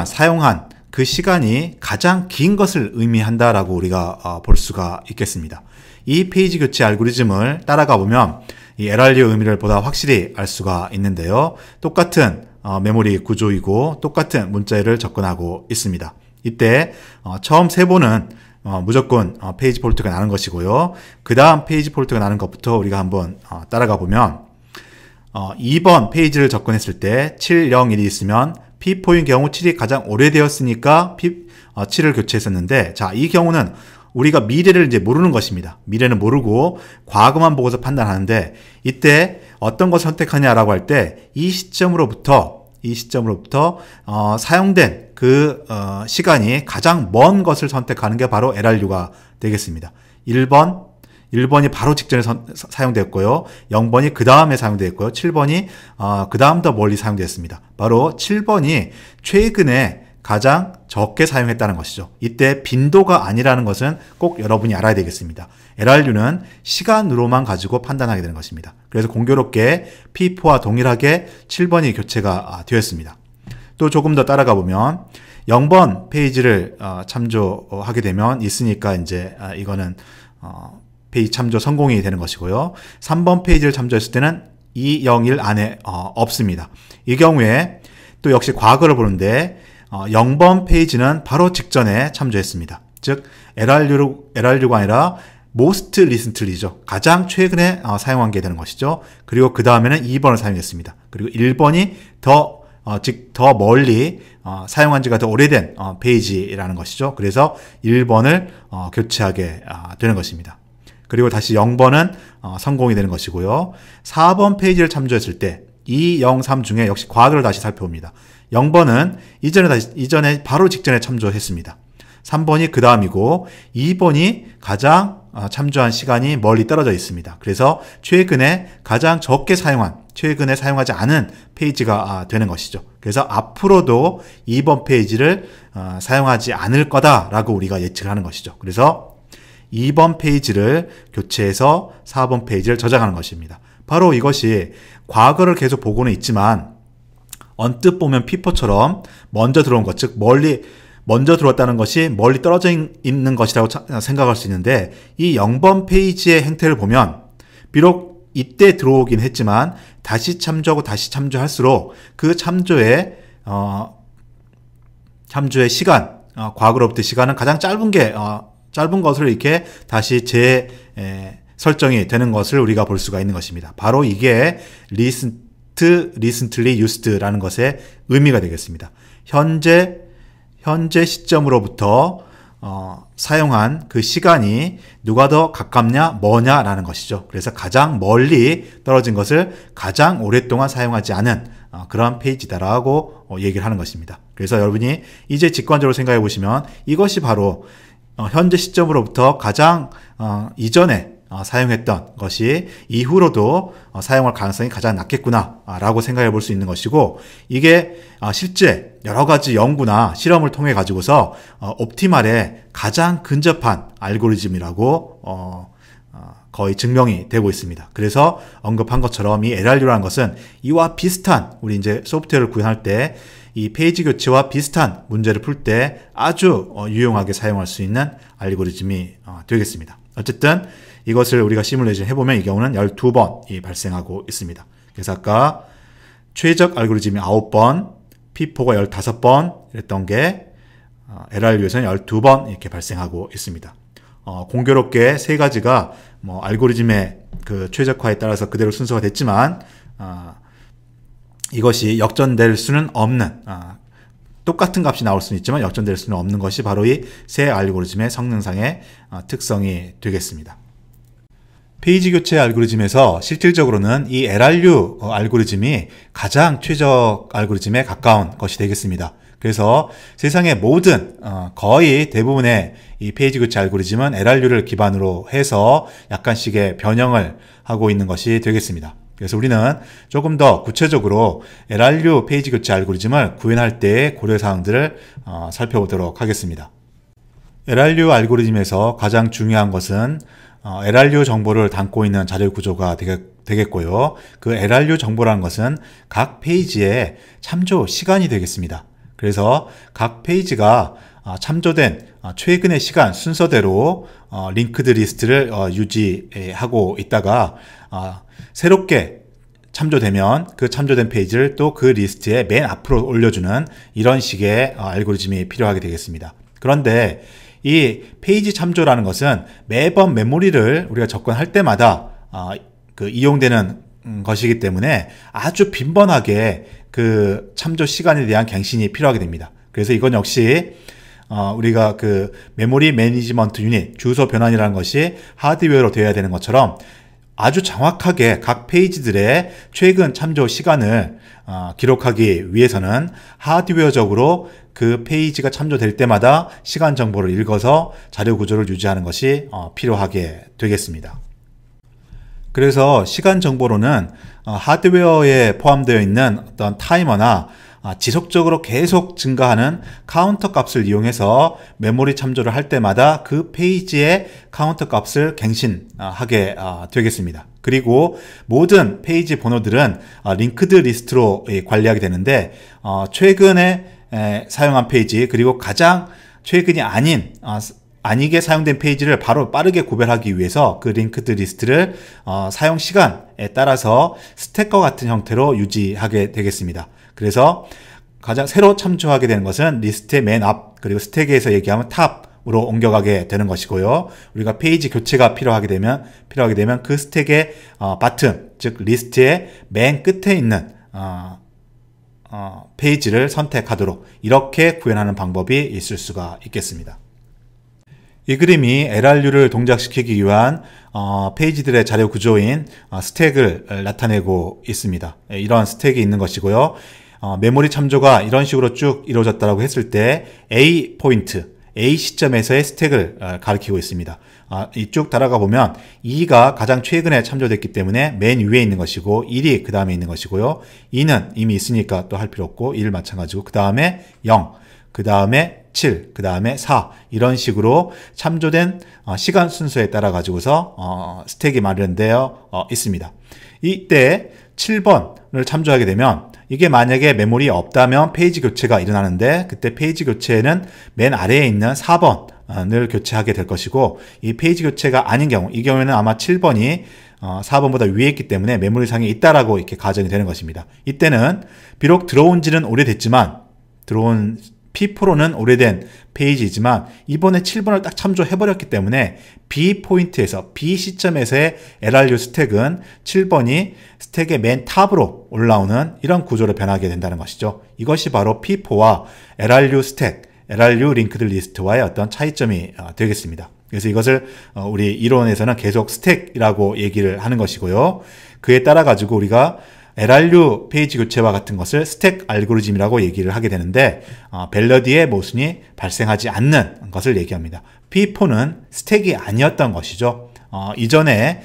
사용한 그 시간이 가장 긴 것을 의미한다라고 우리가 볼 수가 있겠습니다. 이 페이지 교체 알고리즘을 따라가 보면 이 LRU의 의미를 보다 확실히 알 수가 있는데요. 똑같은 메모리 구조이고 똑같은 문자열을 접근하고 있습니다. 이때 처음 세 번은 무조건 페이지 폴트가 나는 것이고요. 그 다음 페이지 폴트가 나는 것부터 우리가 한번 따라가 보면 2번 페이지를 접근했을 때 701이 있으면 P4인 경우 7이 가장 오래되었으니까 7을 교체했었는데, 자, 이 경우는 우리가 미래를 이제 모르는 것입니다. 미래는 모르고 과거만 보고서 판단하는데, 이때 어떤 것을 선택하냐라고 할 때 이 시점으로부터 사용된 그 시간이 가장 먼 것을 선택하는 게 바로 LRU가 되겠습니다. 1번이 바로 직전에 사용되었고요. 0번이 그 다음에 사용되었고요. 7번이 그 다음 더 멀리 사용되었습니다. 바로 7번이 최근에 가장 적게 사용했다는 것이죠. 이때 빈도가 아니라는 것은 꼭 여러분이 알아야 되겠습니다. LRU는 시간으로만 가지고 판단하게 되는 것입니다. 그래서 공교롭게 P4와 동일하게 7번이 교체가 되었습니다. 또 조금 더 따라가 보면 0번 페이지를 참조하게 되면 있으니까 이제 이거는 페이지 참조 성공이 되는 것이고요. 3번 페이지를 참조했을 때는 201 안에 없습니다. 이 경우에 또 역시 과거를 보는데 0번 페이지는 바로 직전에 참조했습니다. 즉 LRU가 아니라 most recently죠. 가장 최근에 사용한 게 되는 것이죠. 그리고 그 다음에는 2번을 사용했습니다. 그리고 1번이 더 멀리 사용한 지가 더 오래된 페이지라는 것이죠. 그래서 1번을 교체하게 되는 것입니다. 그리고 다시 0번은 성공이 되는 것이고요. 4번 페이지를 참조했을 때 2, 0, 3 중에 역시 과거를 다시 살펴봅니다. 0번은 이전에 바로 직전에 참조했습니다. 3번이 그 다음이고 2번이 가장 참조한 시간이 멀리 떨어져 있습니다. 그래서 최근에 가장 적게 최근에 사용하지 않은 페이지가 되는 것이죠. 그래서 앞으로도 2번 페이지를 사용하지 않을 거다라고 우리가 예측을 하는 것이죠. 그래서 2번 페이지를 교체해서 4번 페이지를 저장하는 것입니다. 바로 이것이 과거를 계속 보고는 있지만 언뜻 보면 피포처럼 먼저 들어온 것, 즉 먼저 들어왔다는 것이 멀리 떨어져 있는 것이라고 생각할 수 있는데, 이 0번 페이지의 행태를 보면 비록 이때 들어오긴 했지만 다시 참조하고 다시 참조할수록 그 참조의 시간, 과거로부터 시간은 가장 짧은 것을 이렇게 다시 설정이 되는 것을 우리가 볼 수가 있는 것입니다. 바로 이게 recently used라는 것의 의미가 되겠습니다. 현재 시점으로부터 사용한 그 시간이 누가 더 가깝냐 뭐냐라는 것이죠. 그래서 가장 멀리 떨어진 것을 가장 오랫동안 사용하지 않은 그런 페이지다라고 얘기를 하는 것입니다. 그래서 여러분이 이제 직관적으로 생각해 보시면 이것이 바로 현재 시점으로부터 가장 이전에 사용했던 것이 이후로도 사용할 가능성이 가장 낮겠구나 라고 생각해 볼 수 있는 것이고, 이게 실제 여러 가지 연구나 실험을 통해 가지고서 옵티말에 가장 근접한 알고리즘이라고 거의 증명이 되고 있습니다. 그래서 언급한 것처럼 이 LRU라는 것은 이와 비슷한, 우리 이제 소프트웨어를 구현할 때 이 페이지 교체와 비슷한 문제를 풀 때 아주 유용하게 사용할 수 있는 알고리즘이 되겠습니다. 어쨌든 이것을 우리가 시뮬레이션 해보면 이 경우는 12번이 발생하고 있습니다. 그래서 아까 최적 알고리즘이 9번, P4가 15번 이랬던 게 LRU에서는 12번 이렇게 발생하고 있습니다. 공교롭게 세 가지가 알고리즘의 그 최적화에 따라서 그대로 순서가 됐지만 이것이 역전될 수는 없는, 똑같은 값이 나올 수는 있지만 역전될 수는 없는 것이 바로 이 세 알고리즘의 성능상의 특성이 되겠습니다. 페이지 교체 알고리즘에서 실질적으로는 이 LRU 알고리즘이 가장 최적 알고리즘에 가까운 것이 되겠습니다. 그래서 세상의 모든 거의 대부분의 이 페이지 교체 알고리즘은 LRU를 기반으로 해서 약간씩의 변형을 하고 있는 것이 되겠습니다. 그래서 우리는 조금 더 구체적으로 LRU 페이지 교체 알고리즘을 구현할 때의 고려사항들을 살펴보도록 하겠습니다. LRU 알고리즘에서 가장 중요한 것은 LRU 정보를 담고 있는 자료 구조가 되겠고요. 그 LRU 정보라는 것은 각 페이지의 참조 시간이 되겠습니다. 그래서 각 페이지가 참조된 최근의 시간 순서대로 링크드 리스트를 유지하고 있다가 새롭게 참조되면 그 참조된 페이지를 또 그 리스트의 맨 앞으로 올려주는 이런 식의 알고리즘이 필요하게 되겠습니다. 그런데 이 페이지 참조라는 것은 매번 메모리를 우리가 접근할 때마다 이용되는 것이기 때문에 아주 빈번하게 그 참조 시간에 대한 갱신이 필요하게 됩니다. 그래서 이건 역시 우리가 그 메모리 매니지먼트 유닛, 주소 변환이라는 것이 하드웨어로 되어야 되는 것처럼 아주 정확하게 각 페이지들의 최근 참조 시간을 기록하기 위해서는 하드웨어적으로 그 페이지가 참조될 때마다 시간 정보를 읽어서 자료 구조를 유지하는 것이 필요하게 되겠습니다. 그래서 시간 정보로는 하드웨어에 포함되어 있는 어떤 타이머나 지속적으로 계속 증가하는 카운터 값을 이용해서 메모리 참조를 할 때마다 그 페이지의 카운터 값을 갱신하게 되겠습니다. 그리고 모든 페이지 번호들은 링크드 리스트로 관리하게 되는데 최근에 사용한 페이지, 그리고 가장 최근이 아니게 사용된 페이지를 바로 빠르게 구별하기 위해서 그 링크드 리스트를 사용 시간에 따라서 스택과 같은 형태로 유지하게 되겠습니다. 그래서 가장 새로 참조하게 되는 것은 리스트의 맨 앞, 그리고 스택에서 얘기하면 탑으로 옮겨가게 되는 것이고요. 우리가 페이지 교체가 필요하게 되면 그 스택의 바텀, 즉 리스트의 맨 끝에 있는 페이지를 선택하도록 이렇게 구현하는 방법이 있을 수가 있겠습니다. 이 그림이 LRU를 동작시키기 위한 페이지들의 자료 구조인 스택을 나타내고 있습니다. 이런 스택이 있는 것이고요. 메모리 참조가 이런 식으로 쭉 이루어졌다고 했을 때 A 포인트, A 시점에서의 스택을 가리키고 있습니다. 이쭉 따라가 보면 2가 가장 최근에 참조됐기 때문에 맨 위에 있는 것이고 1이 그 다음에 있는 것이고요. 2는 이미 있으니까 또 할 필요 없고 1 마찬가지고 그 다음에 0, 그 다음에 7, 그 다음에 4 이런 식으로 참조된 시간 순서에 따라 가지고서 스택이 마련되어 있습니다. 이때 7번을 참조하게 되면 이게 만약에 메모리에 없다면 페이지 교체가 일어나는데 그때 페이지 교체는 맨 아래에 있는 4번을 교체하게 될 것이고 이 페이지 교체가 아닌 경우 이 경우에는 아마 7번이 4번보다 위에 있기 때문에 메모리상에 있다라고 이렇게 가정이 되는 것입니다. 이때는 비록 들어온 지는 오래됐지만 들어온 P4로는 오래된 페이지이지만 이번에 7번을 딱 참조해버렸기 때문에 B 포인트에서 B 시점에서의 LRU 스택은 7번이 스택의 맨 탑으로 올라오는 이런 구조로 변하게 된다는 것이죠. 이것이 바로 P4와 LRU 스택, LRU 링크드 리스트와의 어떤 차이점이 되겠습니다. 그래서 이것을 우리 이론에서는 계속 스택이라고 얘기를 하는 것이고요. 그에 따라 가지고 우리가 LRU 페이지 교체와 같은 것을 스택 알고리즘이라고 얘기를 하게 되는데 벨러디의 모순이 발생하지 않는 것을 얘기합니다. P4는 스택이 아니었던 것이죠. 이전에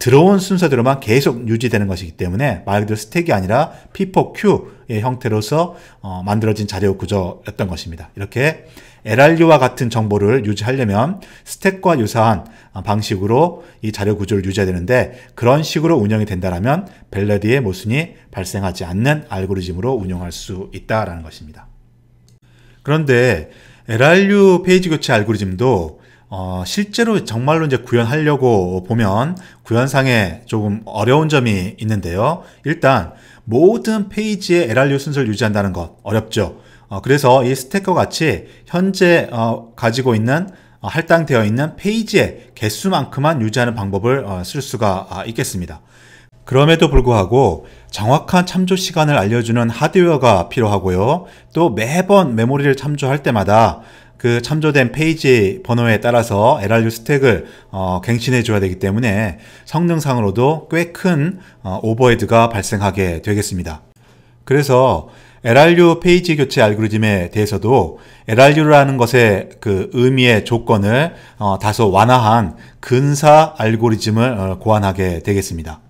들어온 순서대로만 계속 유지되는 것이기 때문에 말 그대로 스택이 아니라 P4Q의 형태로서 만들어진 자료 구조였던 것입니다. 이렇게 LRU와 같은 정보를 유지하려면 스택과 유사한 방식으로 이 자료 구조를 유지해야 되는데 그런 식으로 운영이 된다면 벨러디의 모순이 발생하지 않는 알고리즘으로 운영할 수 있다라는 것입니다. 그런데 LRU 페이지 교체 알고리즘도 실제로 정말로 이제 구현하려고 보면 구현상에 조금 어려운 점이 있는데요. 일단 모든 페이지에 LRU 순서를 유지한다는 것 어렵죠. 그래서 이 스택과 같이 현재 가지고 있는 할당되어 있는 페이지의 개수만큼만 유지하는 방법을 쓸 수가 있겠습니다. 그럼에도 불구하고 정확한 참조 시간을 알려주는 하드웨어가 필요하고요. 또 매번 메모리를 참조할 때마다 그 참조된 페이지 번호에 따라서 LRU 스택을 갱신해 줘야 되기 때문에 성능상으로도 꽤 큰 오버헤드가 발생하게 되겠습니다. 그래서 LRU 페이지 교체 알고리즘에 대해서도 LRU라는 것의 그 의미의 조건을 다소 완화한 근사 알고리즘을 고안하게 되겠습니다.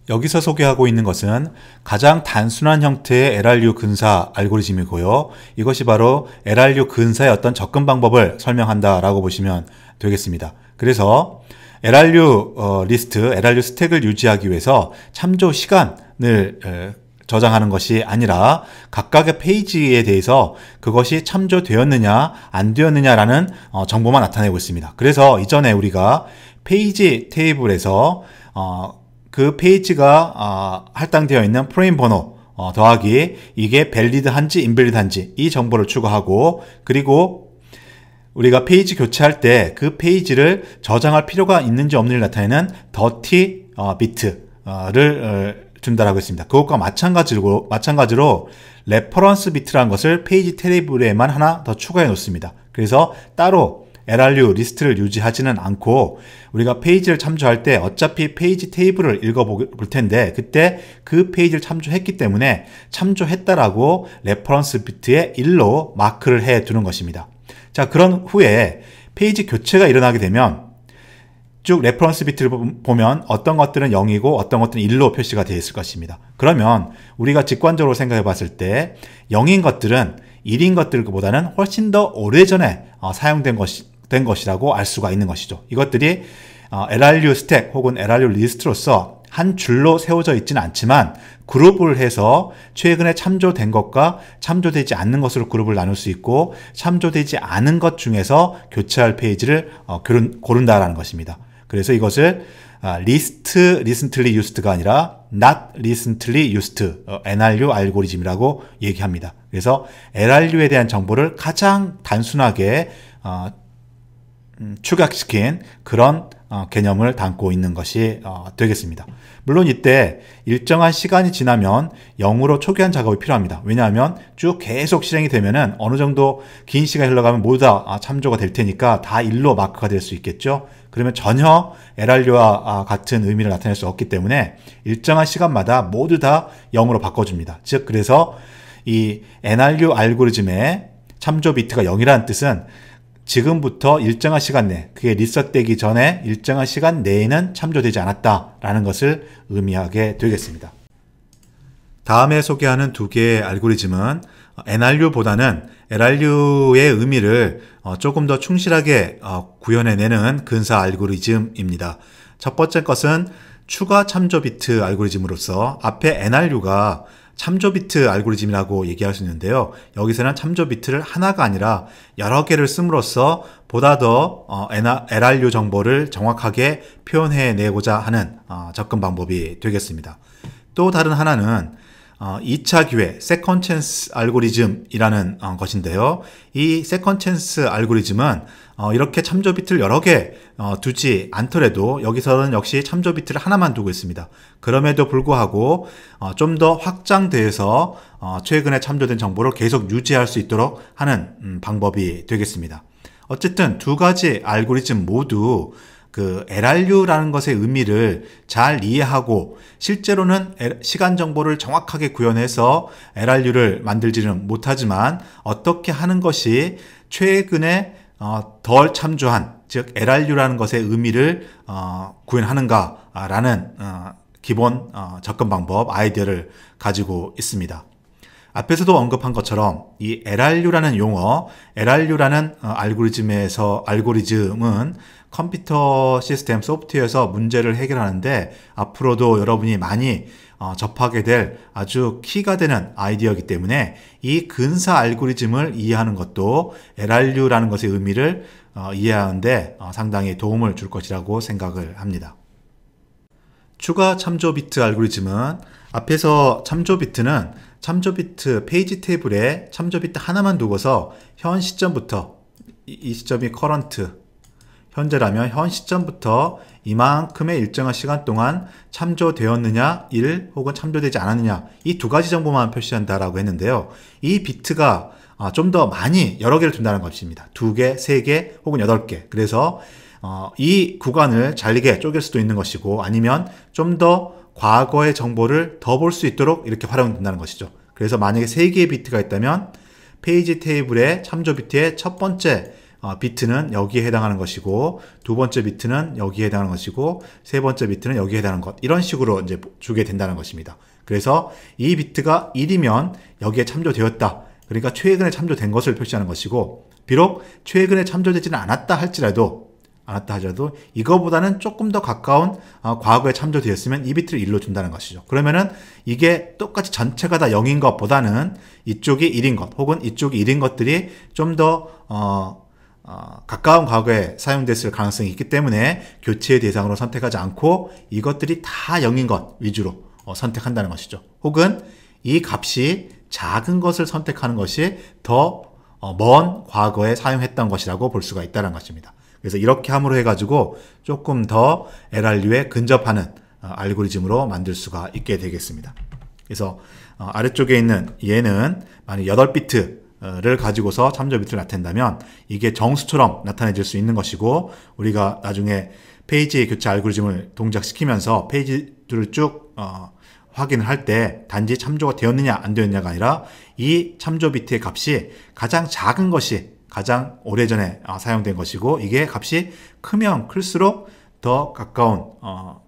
여기서 소개하고 있는 것은 가장 단순한 형태의 LRU 근사 알고리즘이고요. 이것이 바로 LRU 근사의 어떤 접근 방법을 설명한다라고 보시면 되겠습니다. 그래서 LRU 리스트, LRU 스택을 유지하기 위해서 참조 시간을 저장하는 것이 아니라 각각의 페이지에 대해서 그것이 참조되었느냐 안 되었느냐라는 정보만 나타내고 있습니다. 그래서 이전에 우리가 페이지 테이블에서 그 페이지가 할당되어 있는 프레임 번호 더하기 이게 밸리드한지 인밸리드한지 이 정보를 추가하고 그리고 우리가 페이지 교체할 때 그 페이지를 저장할 필요가 있는지 없는지를 나타내는 더티 비트를 준다라고 했습니다. 그것과 마찬가지로 레퍼런스 비트라는 것을 페이지 테이블에만 하나 더 추가해 놓습니다. 그래서 따로 LRU 리스트를 유지하지는 않고 우리가 페이지를 참조할 때 어차피 페이지 테이블을 읽어볼 텐데 그때 그 페이지를 참조했기 때문에 참조했다라고 레퍼런스 비트에 1로 마크를 해 두는 것입니다. 자, 그런 후에 페이지 교체가 일어나게 되면 쭉 레퍼런스 비트를 보면 어떤 것들은 0이고 어떤 것들은 1로 표시가 되어 있을 것입니다. 그러면 우리가 직관적으로 생각해 봤을 때 0인 것들은 1인 것들보다는 훨씬 더 오래전에 사용된 것이라고 알 수가 있는 것이죠. 이것들이 LRU 스택 혹은 LRU 리스트로서 한 줄로 세워져 있지는 않지만 그룹을 해서 최근에 참조된 것과 참조되지 않는 것으로 그룹을 나눌 수 있고 참조되지 않은 것 중에서 교체할 페이지를 고른다라는 것입니다. 그래서 이것을 list recently used가 아니라 not recently used NRU 알고리즘이라고 얘기합니다. 그래서 LRU에 대한 정보를 가장 단순하게 축약시킨 그런 개념을 담고 있는 것이 되겠습니다. 물론 이때 일정한 시간이 지나면 0으로 초기화 작업이 필요합니다. 왜냐하면 쭉 계속 실행이 되면은 어느 정도 긴 시간이 흘러가면 모두 다 참조가 될 테니까 다 1로 마크가 될 수 있겠죠. 그러면 전혀 LRU와 같은 의미를 나타낼 수 없기 때문에 일정한 시간마다 모두 다 0으로 바꿔줍니다. 즉 그래서 이 NRU 알고리즘의 참조 비트가 0이라는 뜻은 지금부터 일정한 시간 내, 그게 리셋되기 전에 일정한 시간 내에는 참조되지 않았다라는 것을 의미하게 되겠습니다. 다음에 소개하는 두 개의 알고리즘은 NRU보다는 LRU의 의미를 조금 더 충실하게 구현해내는 근사 알고리즘입니다. 첫 번째 것은 추가 참조 비트 알고리즘으로서 앞에 NRU가 참조 비트 알고리즘이라고 얘기할 수 있는데요. 여기서는 참조 비트를 하나가 아니라 여러 개를 씀으로써 보다 더 LRU 정보를 정확하게 표현해내고자 하는 접근 방법이 되겠습니다. 또 다른 하나는 2차 기회, 세컨 찬스 알고리즘이라는 것인데요. 이 세컨 찬스 알고리즘은 이렇게 참조 비트를 여러 개 두지 않더라도 여기서는 역시 참조 비트를 하나만 두고 있습니다. 그럼에도 불구하고 좀 더 확장돼서 최근에 참조된 정보를 계속 유지할 수 있도록 하는 방법이 되겠습니다. 어쨌든 두 가지 알고리즘 모두 그 LRU라는 것의 의미를 잘 이해하고 실제로는 시간 정보를 정확하게 구현해서 LRU를 만들지는 못하지만 어떻게 하는 것이 최근에 덜 참조한, 즉 LRU라는 것의 의미를 구현하는가라는 기본 접근 방법, 아이디어를 가지고 있습니다. 앞에서도 언급한 것처럼 이 LRU라는 용어, LRU라는 알고리즘은 컴퓨터 시스템 소프트웨어에서 문제를 해결하는데 앞으로도 여러분이 많이 접하게 될 아주 키가 되는 아이디어이기 때문에 이 근사 알고리즘을 이해하는 것도 LRU라는 것의 의미를 이해하는데 상당히 도움을 줄 것이라고 생각을 합니다. 추가 참조 비트 알고리즘은 앞에서 참조 비트는 참조 비트 페이지 테이블에 참조 비트 하나만 두고서 현 시점부터 이 시점이 커런트 현재라면 현 시점부터 이만큼의 일정한 시간 동안 참조되었느냐 1 혹은 참조되지 않았느냐 이 두 가지 정보만 표시한다라고 했는데요. 이 비트가 좀 더 많이 여러 개를 둔다는 것입니다. 2개, 3개 혹은 8개. 그래서 이 구간을 잘리게 쪼갤 수도 있는 것이고 아니면 좀 더 과거의 정보를 더 볼 수 있도록 이렇게 활용된다는 것이죠. 그래서 만약에 3개의 비트가 있다면 페이지 테이블의 참조 비트의 첫 번째 비트는 여기에 해당하는 것이고 두 번째 비트는 여기에 해당하는 것이고 세 번째 비트는 여기에 해당하는 것 이런 식으로 이제 주게 된다는 것입니다. 그래서 이 비트가 1이면 여기에 참조되었다. 그러니까 최근에 참조된 것을 표시하는 것이고 비록 최근에 참조되지는 않았다 할지라도 이거보다는 조금 더 가까운 과거에 참조되었으면 이 비트를 1로 준다는 것이죠. 그러면은 이게 똑같이 전체가 다 0인 것보다는 이쪽이 1인 것 혹은 이쪽이 1인 것들이 좀 더 가까운 과거에 사용됐을 가능성이 있기 때문에 교체의 대상으로 선택하지 않고 이것들이 다 0인 것 위주로 선택한다는 것이죠. 혹은 이 값이 작은 것을 선택하는 것이 더 먼 과거에 사용했던 것이라고 볼 수가 있다는 것입니다. 그래서 이렇게 함으로 해가지고 조금 더 LRU에 근접하는 알고리즘으로 만들 수가 있게 되겠습니다. 그래서 아래쪽에 있는 얘는 만약 8비트를 가지고서 참조 비트를 나타낸다면 이게 정수처럼 나타내질 수 있는 것이고 우리가 나중에 페이지 교체 알고리즘을 동작시키면서 페이지들을 쭉 확인을 할 때 단지 참조가 되었느냐 안 되었느냐가 아니라 이 참조 비트의 값이 가장 작은 것이 가장 오래전에 사용된 것이고 이게 값이 크면 클수록 더 가까운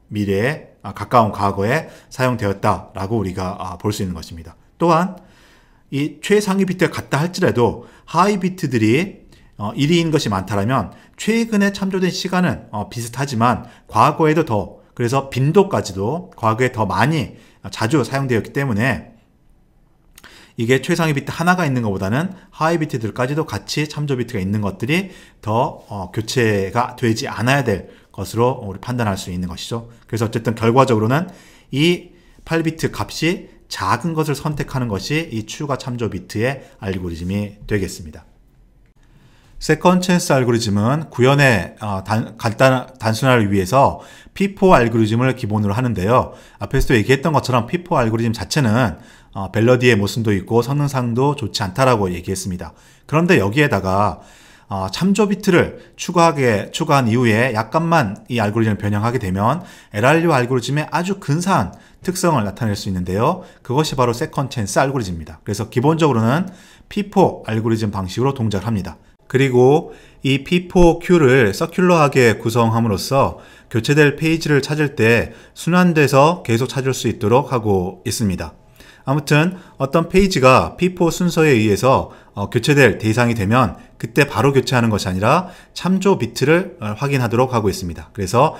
미래에 가까운 과거에 사용되었다라고 우리가 볼 수 있는 것입니다. 또한 이 최상위 비트가 같다 할지라도 하위 비트들이 1위인 것이 많다면 최근에 참조된 시간은 비슷하지만 과거에도 더 그래서 빈도까지도 과거에 더 많이 자주 사용되었기 때문에 이게 최상위 비트 하나가 있는 것보다는 하위 비트들까지도 같이 참조 비트가 있는 것들이 더 교체가 되지 않아야 될 것으로 우리 판단할 수 있는 것이죠. 그래서 어쨌든 결과적으로는 이 8비트 값이 작은 것을 선택하는 것이 이 추가 참조 비트의 알고리즘이 되겠습니다. 세컨드 찬스 알고리즘은 구현의 단순화를 위해서 P4 알고리즘을 기본으로 하는데요. 앞에서도 얘기했던 것처럼 P4 알고리즘 자체는 밸러디의 모순도 있고 성능상도 좋지 않다라고 얘기했습니다. 그런데 여기에다가 참조 비트를 추가한 이후에 약간만 이 알고리즘을 변형하게 되면 LRU 알고리즘의 아주 근사한 특성을 나타낼 수 있는데요. 그것이 바로 세컨드 찬스 알고리즘입니다. 그래서 기본적으로는 P4 알고리즘 방식으로 동작을 합니다. 그리고 이 P4Q를 서큘러하게 구성함으로써 교체될 페이지를 찾을 때 순환돼서 계속 찾을 수 있도록 하고 있습니다. 아무튼 어떤 페이지가 P4 순서에 의해서 교체될 대상이 되면 그때 바로 교체하는 것이 아니라 참조 비트를 확인하도록 하고 있습니다. 그래서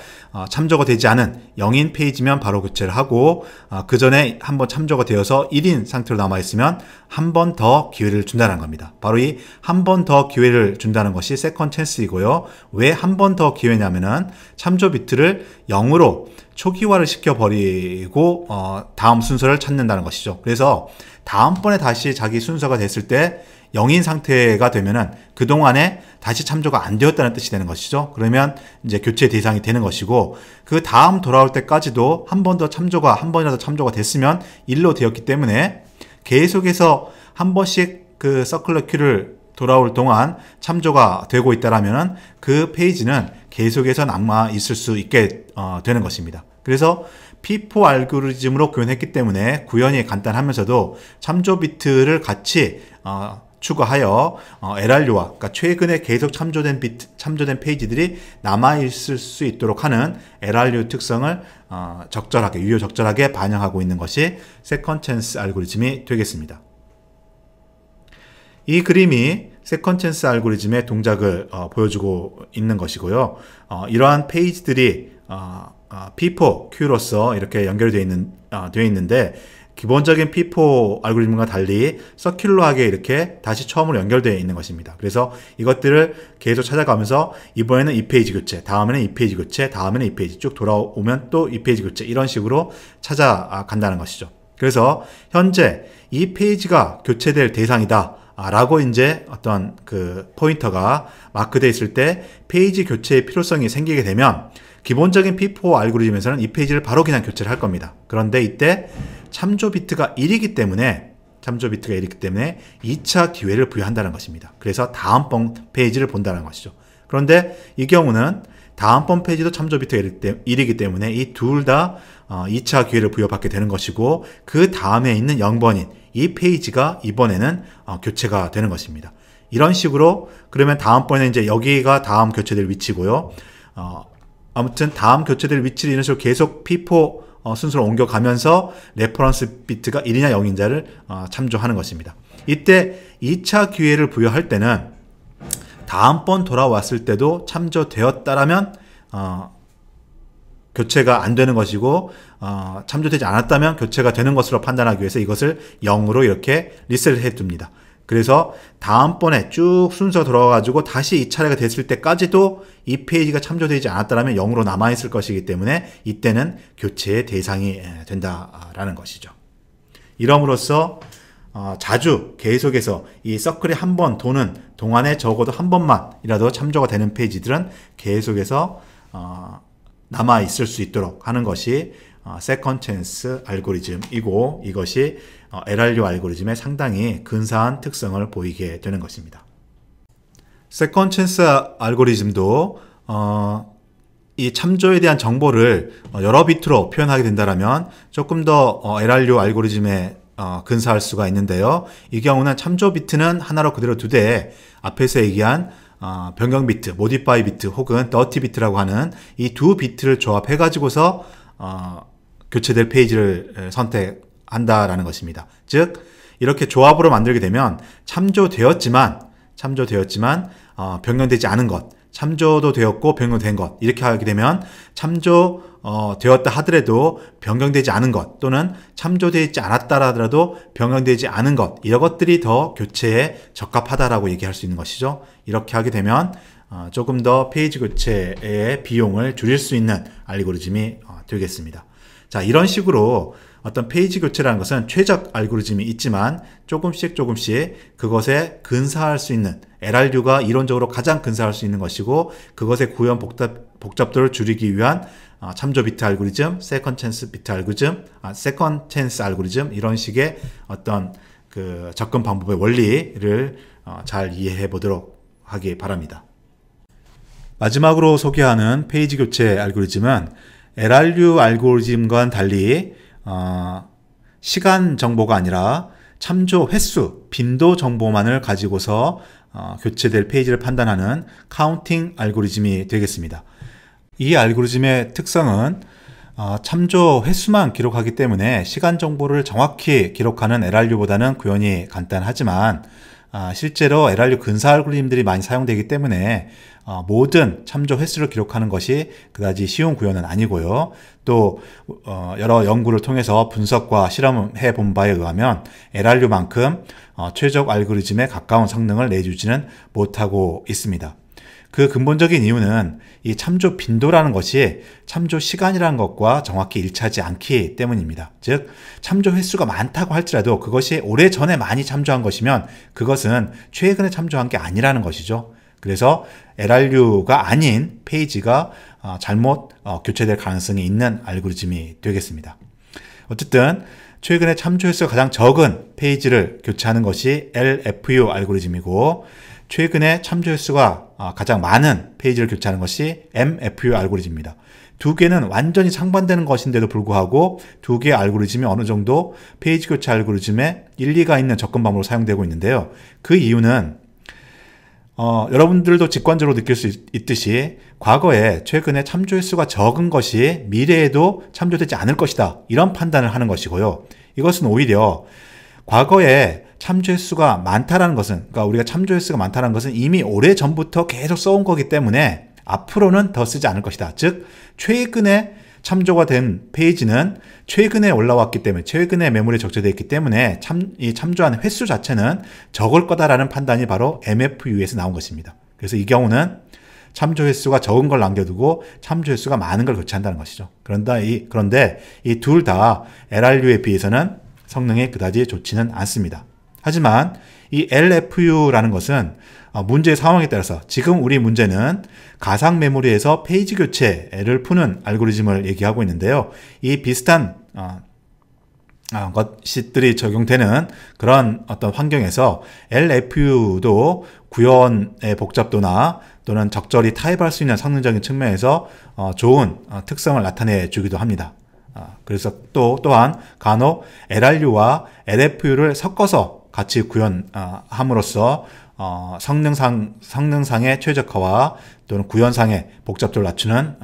참조가 되지 않은 0인 페이지면 바로 교체를 하고 그 전에 한번 참조가 되어서 1인 상태로 남아있으면 한 번 더 기회를 준다는 겁니다. 바로 이 한 번 더 기회를 준다는 것이 세컨드 찬스이고요. 왜 한 번 더 기회냐면은 참조 비트를 0으로 초기화를 시켜버리고 다음 순서를 찾는다는 것이죠. 그래서 다음번에 다시 자기 순서가 됐을 때 0인 상태가 되면은 그동안에 다시 참조가 안 되었다는 뜻이 되는 것이죠. 그러면 이제 교체 대상이 되는 것이고 그 다음 돌아올 때까지도 한 번이라도 참조가 됐으면 1로 되었기 때문에 계속해서 한 번씩 그 서큘러 큐를 돌아올 동안 참조가 되고 있다라면은 그 페이지는 계속해서 남아 있을 수 있게 되는 것입니다. 그래서 P4 알고리즘으로 구현했기 때문에 구현이 간단하면서도 참조 비트를 같이 추가하여 LRU와 그러니까 최근에 계속 참조된 페이지들이 남아있을 수 있도록 하는 LRU 특성을 유효적절하게 반영하고 있는 것이 세컨드 찬스 알고리즘이 되겠습니다. 이 그림이 세컨드 찬스 알고리즘의 동작을 보여주고 있는 것이고요. 이러한 페이지들이 P4Q로서 이렇게 연결되어 있는데 기본적인 P4 알고리즘과 달리 서큘러하게 이렇게 다시 처음으로 연결되어 있는 것입니다. 그래서 이것들을 계속 찾아가면서 이번에는 이 페이지 교체, 다음에는 이 페이지 교체, 다음에는 이 페이지 쭉 돌아오면 또 이 페이지 교체 이런 식으로 찾아간다는 것이죠. 그래서 현재 이 페이지가 교체될 대상이다 라고 이제 어떤 그 포인터가 마크되어 있을 때 페이지 교체의 필요성이 생기게 되면 기본적인 P4 알고리즘에서는 이 페이지를 바로 그냥 교체를 할 겁니다. 그런데 이때 참조 비트가 1이기 때문에 2차 기회를 부여한다는 것입니다. 그래서 다음번 페이지를 본다는 것이죠. 그런데 이 경우는 다음번 페이지도 참조 비트가 1이기 때문에 이 둘 다 2차 기회를 부여받게 되는 것이고 그 다음에 있는 0번인 이 페이지가 이번에는 교체가 되는 것입니다. 이런 식으로 그러면 다음번에 이제 여기가 다음 교체될 위치고요. 아무튼 다음 교체될 위치를 이런 식으로 계속 P4 순서로 옮겨가면서 레퍼런스 비트가 1이냐 0인자를 참조하는 것입니다. 이때 2차 기회를 부여할 때는 다음번 돌아왔을 때도 참조되었다라면 교체가 안 되는 것이고 참조되지 않았다면 교체가 되는 것으로 판단하기 위해서 이것을 0으로 이렇게 리셋을 해둡니다. 그래서 다음번에 쭉 순서 돌아가지고 다시 이 차례가 됐을 때까지도 이 페이지가 참조되지 않았다면 0으로 남아있을 것이기 때문에 이때는 교체의 대상이 된다라는 것이죠. 이럼으로써 자주 계속해서 이 서클이 한 번 도는 동안에 적어도 한 번만이라도 참조가 되는 페이지들은 계속해서 남아있을 수 있도록 하는 것이 세컨드 찬스 알고리즘이고 이것이 LRU 알고리즘의 상당히 근사한 특성을 보이게 되는 것입니다. 세컨드 찬스 알고리즘도 이 참조에 대한 정보를 여러 비트로 표현하게 된다면 조금 더 LRU 알고리즘에 근사할 수가 있는데요. 이 경우는 참조 비트는 하나로 그대로 두되 앞에서 얘기한 변경 비트, 모디파이 비트 혹은 더티 비트라고 하는 이 두 비트를 조합해 가지고서 교체될 페이지를 선택한다라는 것입니다. 즉 이렇게 조합으로 만들게 되면 참조되었지만 변경되지 않은 것, 참조도 되었고 변경된 것 이렇게 하게 되면 참조되었다 하더라도 변경되지 않은 것 또는 참조되지 않았다 하더라도 변경되지 않은 것 이런 것들이 더 교체에 적합하다라고 얘기할 수 있는 것이죠. 이렇게 하게 되면 조금 더 페이지 교체의 비용을 줄일 수 있는 알고리즘이 되겠습니다. 자, 이런 식으로 어떤 페이지 교체라는 것은 최적 알고리즘이 있지만 조금씩 그것에 근사할 수 있는 LRU가 이론적으로 가장 근사할 수 있는 것이고, 그것의 구현 복잡도를 줄이기 위한 참조 비트 알고리즘, 세컨 찬스 비트 알고리즘, 세컨 찬스 알고리즘, 이런 식의 어떤 그 접근 방법의 원리를 잘 이해해 보도록 하기 바랍니다. 마지막으로 소개하는 페이지 교체 알고리즘은 LRU 알고리즘과는 달리 시간 정보가 아니라 참조 횟수, 빈도 정보만을 가지고서 교체될 페이지를 판단하는 카운팅 알고리즘이 되겠습니다. 이 알고리즘의 특성은 참조 횟수만 기록하기 때문에 시간 정보를 정확히 기록하는 LRU보다는 구현이 간단하지만, 실제로 LRU 근사 알고리즘들이 많이 사용되기 때문에 모든 참조 횟수를 기록하는 것이 그다지 쉬운 구현은 아니고요. 또 여러 연구를 통해서 분석과 실험해 본 바에 의하면 LRU만큼 최적 알고리즘에 가까운 성능을 내주지는 못하고 있습니다. 그 근본적인 이유는 이 참조 빈도라는 것이 참조 시간이라는 것과 정확히 일치하지 않기 때문입니다. 즉, 참조 횟수가 많다고 할지라도 그것이 오래전에 많이 참조한 것이면 그것은 최근에 참조한 게 아니라는 것이죠. 그래서 LRU가 아닌 페이지가 잘못 교체될 가능성이 있는 알고리즘이 되겠습니다. 어쨌든 최근에 참조 횟수가 가장 적은 페이지를 교체하는 것이 LFU 알고리즘이고, 최근에 참조 횟수가 가장 많은 페이지를 교체하는 것이 MFU 알고리즘입니다. 두 개는 완전히 상반되는 것인데도 불구하고 두 개의 알고리즘이 어느 정도 페이지 교체 알고리즘에 일리가 있는 접근 방법으로 사용되고 있는데요. 그 이유는 여러분들도 직관적으로 느낄 수 있듯이 과거에 최근에 참조 횟수가 적은 것이 미래에도 참조되지 않을 것이다, 이런 판단을 하는 것이고요. 이것은 오히려 과거에 참조 횟수가 많다라는 것은, 그러니까 우리가 참조 횟수가 많다는 것은 이미 오래 전부터 계속 써온 거기 때문에 앞으로는 더 쓰지 않을 것이다. 즉, 최근에 참조가 된 페이지는 최근에 올라왔기 때문에, 최근에 메모리에 적재되어 있기 때문에 이 참조한 횟수 자체는 적을 거다라는 판단이 바로 MFU에서 나온 것입니다. 그래서 이 경우는 참조 횟수가 적은 걸 남겨두고 참조 횟수가 많은 걸 교체한다는 것이죠. 그런데 이 둘 다 LRU에 비해서는 성능이 그다지 좋지는 않습니다. 하지만 이 LFU라는 것은 문제의 상황에 따라서, 지금 우리 문제는 가상 메모리에서 페이지 교체를 푸는 알고리즘을 얘기하고 있는데요. 이 비슷한 것들이 적용되는 그런 어떤 환경에서 LFU도 구현의 복잡도나 또는 적절히 타입할 수 있는 성능적인 측면에서 좋은 특성을 나타내 주기도 합니다. 그래서 또한 간혹 LRU와 LFU를 섞어서 같이 구현함으로써 성능상의 최적화와 또는 구현상의 복잡도를 낮추는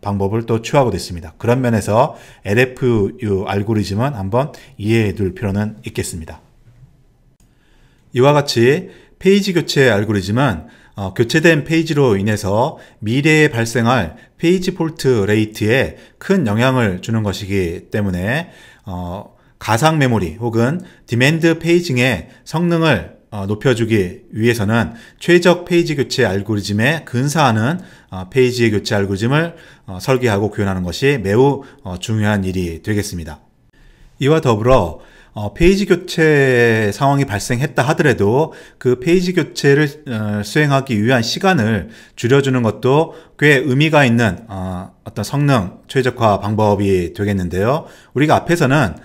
방법을 또 취하고 있습니다. 그런 면에서 LFU 알고리즘은 한번 이해해 둘 필요는 있겠습니다. 이와 같이 페이지 교체 알고리즘은 교체된 페이지로 인해서 미래에 발생할 페이지 폴트 레이트에 큰 영향을 주는 것이기 때문에 가상 메모리 혹은 디맨드 페이징의 성능을 높여주기 위해서는 최적 페이지 교체 알고리즘에 근사하는 페이지 교체 알고리즘을 설계하고 구현하는 것이 매우 중요한 일이 되겠습니다. 이와 더불어 페이지 교체 상황이 발생했다 하더라도 그 페이지 교체를 수행하기 위한 시간을 줄여주는 것도 꽤 의미가 있는 어떤 성능 최적화 방법이 되겠는데요. 우리가 앞에서는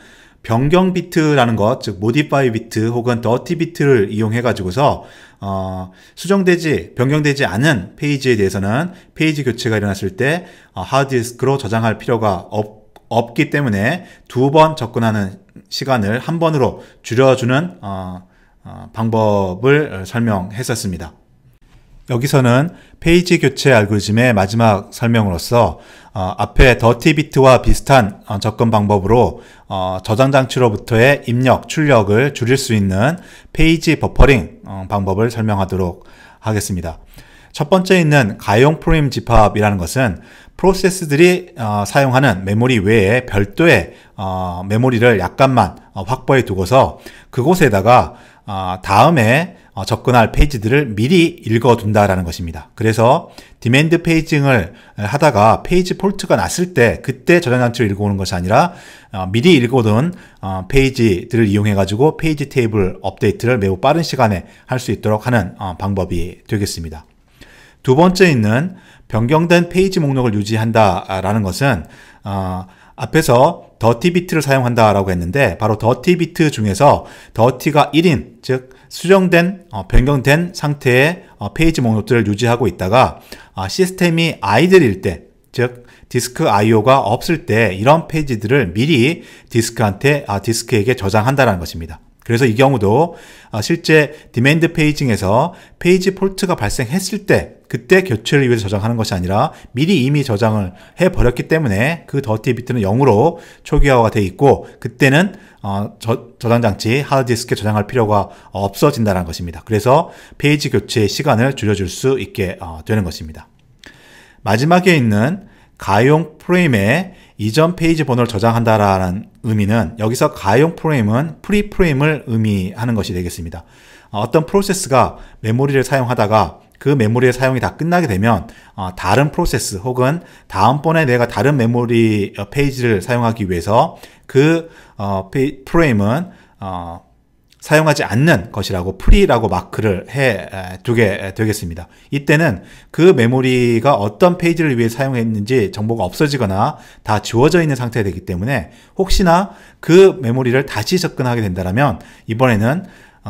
변경 비트라는 것, 즉 modify 비트 혹은 dirty 비트를 이용해 가지고서 변경되지 않은 페이지에 대해서는 페이지 교체가 일어났을 때 하드디스크로 저장할 필요가 없기 때문에 두 번 접근하는 시간을 한 번으로 줄여주는 방법을 설명했었습니다. 여기서는 페이지 교체 알고리즘의 마지막 설명으로서 앞에 더티 비트와 비슷한 접근 방법으로 저장 장치로부터의 입력, 출력을 줄일 수 있는 페이지 버퍼링 방법을 설명하도록 하겠습니다. 첫 번째 있는 가용 프레임 집합이라는 것은 프로세스들이 사용하는 메모리 외에 별도의 메모리를 약간만 확보해 두고서 그곳에다가 다음에 접근할 페이지들을 미리 읽어둔다라는 것입니다. 그래서 디맨드 페이징을 하다가 페이지 폴트가 났을 때 그때 저장 장치를 읽어오는 것이 아니라 미리 읽어둔 페이지들을 이용해 가지고 페이지 테이블 업데이트를 매우 빠른 시간에 할 수 있도록 하는 방법이 되겠습니다. 두 번째 있는 변경된 페이지 목록을 유지한다라는 것은 앞에서 더티비트를 사용한다라고 했는데 바로 더티비트 중에서 더티가 1인 즉 수정된 변경된 상태의 페이지 목록들을 유지하고 있다가 시스템이 아이들일 때 즉 디스크 IO가 없을 때 이런 페이지들을 미리 디스크에게 저장한다는 것입니다. 그래서 이 경우도 실제 디맨드 페이징에서 페이지 폴트가 발생했을 때 그때 교체를 위해서 저장하는 것이 아니라 미리 이미 저장을 해버렸기 때문에 그 더티 비트는 0으로 초기화가 되어 있고 그때는 저장장치 하드디스크에 저장할 필요가 없어진다는 것입니다. 그래서 페이지 교체의 시간을 줄여줄 수 있게 되는 것입니다. 마지막에 있는 가용 프레임에 이전 페이지 번호를 저장한다라는 의미는 여기서 가용 프레임은 프리 프레임을 의미하는 것이 되겠습니다. 어떤 프로세스가 메모리를 사용하다가 그 메모리의 사용이 다 끝나게 되면 다른 프로세스 혹은 다음번에 내가 다른 메모리 페이지를 사용하기 위해서 그 프레임은 사용하지 않는 것이라고 프리라고 마크를 두게 되겠습니다. 이때는 그 메모리가 어떤 페이지를 위해 사용했는지 정보가 없어지거나 다 지워져 있는 상태가 되기 때문에 혹시나 그 메모리를 다시 접근하게 된다면 이번에는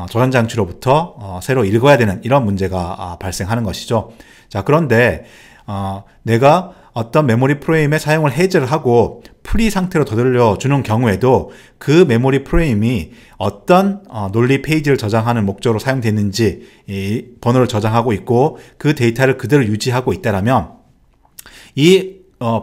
저장장치로부터 새로 읽어야 되는 이런 문제가 발생하는 것이죠. 자, 그런데 내가 어떤 메모리 프레임의 사용을 해제를 하고 프리 상태로 되돌려 주는 경우에도 그 메모리 프레임이 어떤 논리 페이지를 저장하는 목적으로 사용됐는지 이 번호를 저장하고 있고 그 데이터를 그대로 유지하고 있다면 이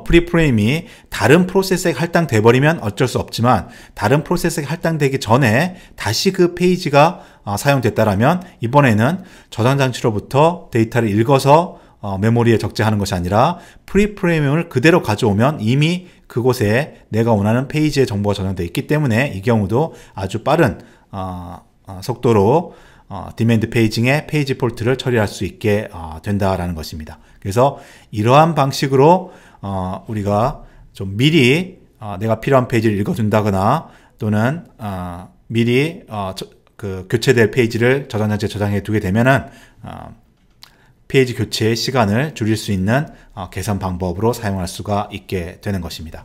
프리 프레임이 다른 프로세스에 할당돼 버리면 어쩔 수 없지만 다른 프로세스에 할당되기 전에 다시 그 페이지가 사용됐다면 이번에는 저장 장치로부터 데이터를 읽어서 메모리에 적재하는 것이 아니라 프리 프레임을 그대로 가져오면 이미 그곳에 내가 원하는 페이지의 정보가 저장되어 있기 때문에 이 경우도 아주 빠른 속도로 디맨드 페이징의 페이지 폴트를 처리할 수 있게 된다라는 것입니다. 그래서 이러한 방식으로 우리가 좀 미리 내가 필요한 페이지를 읽어둔다거나 또는 미리 그 교체될 페이지를 저장장치에 저장해 두게 되면은 페이지 교체의 시간을 줄일 수 있는 개선 방법으로 사용할 수가 있게 되는 것입니다.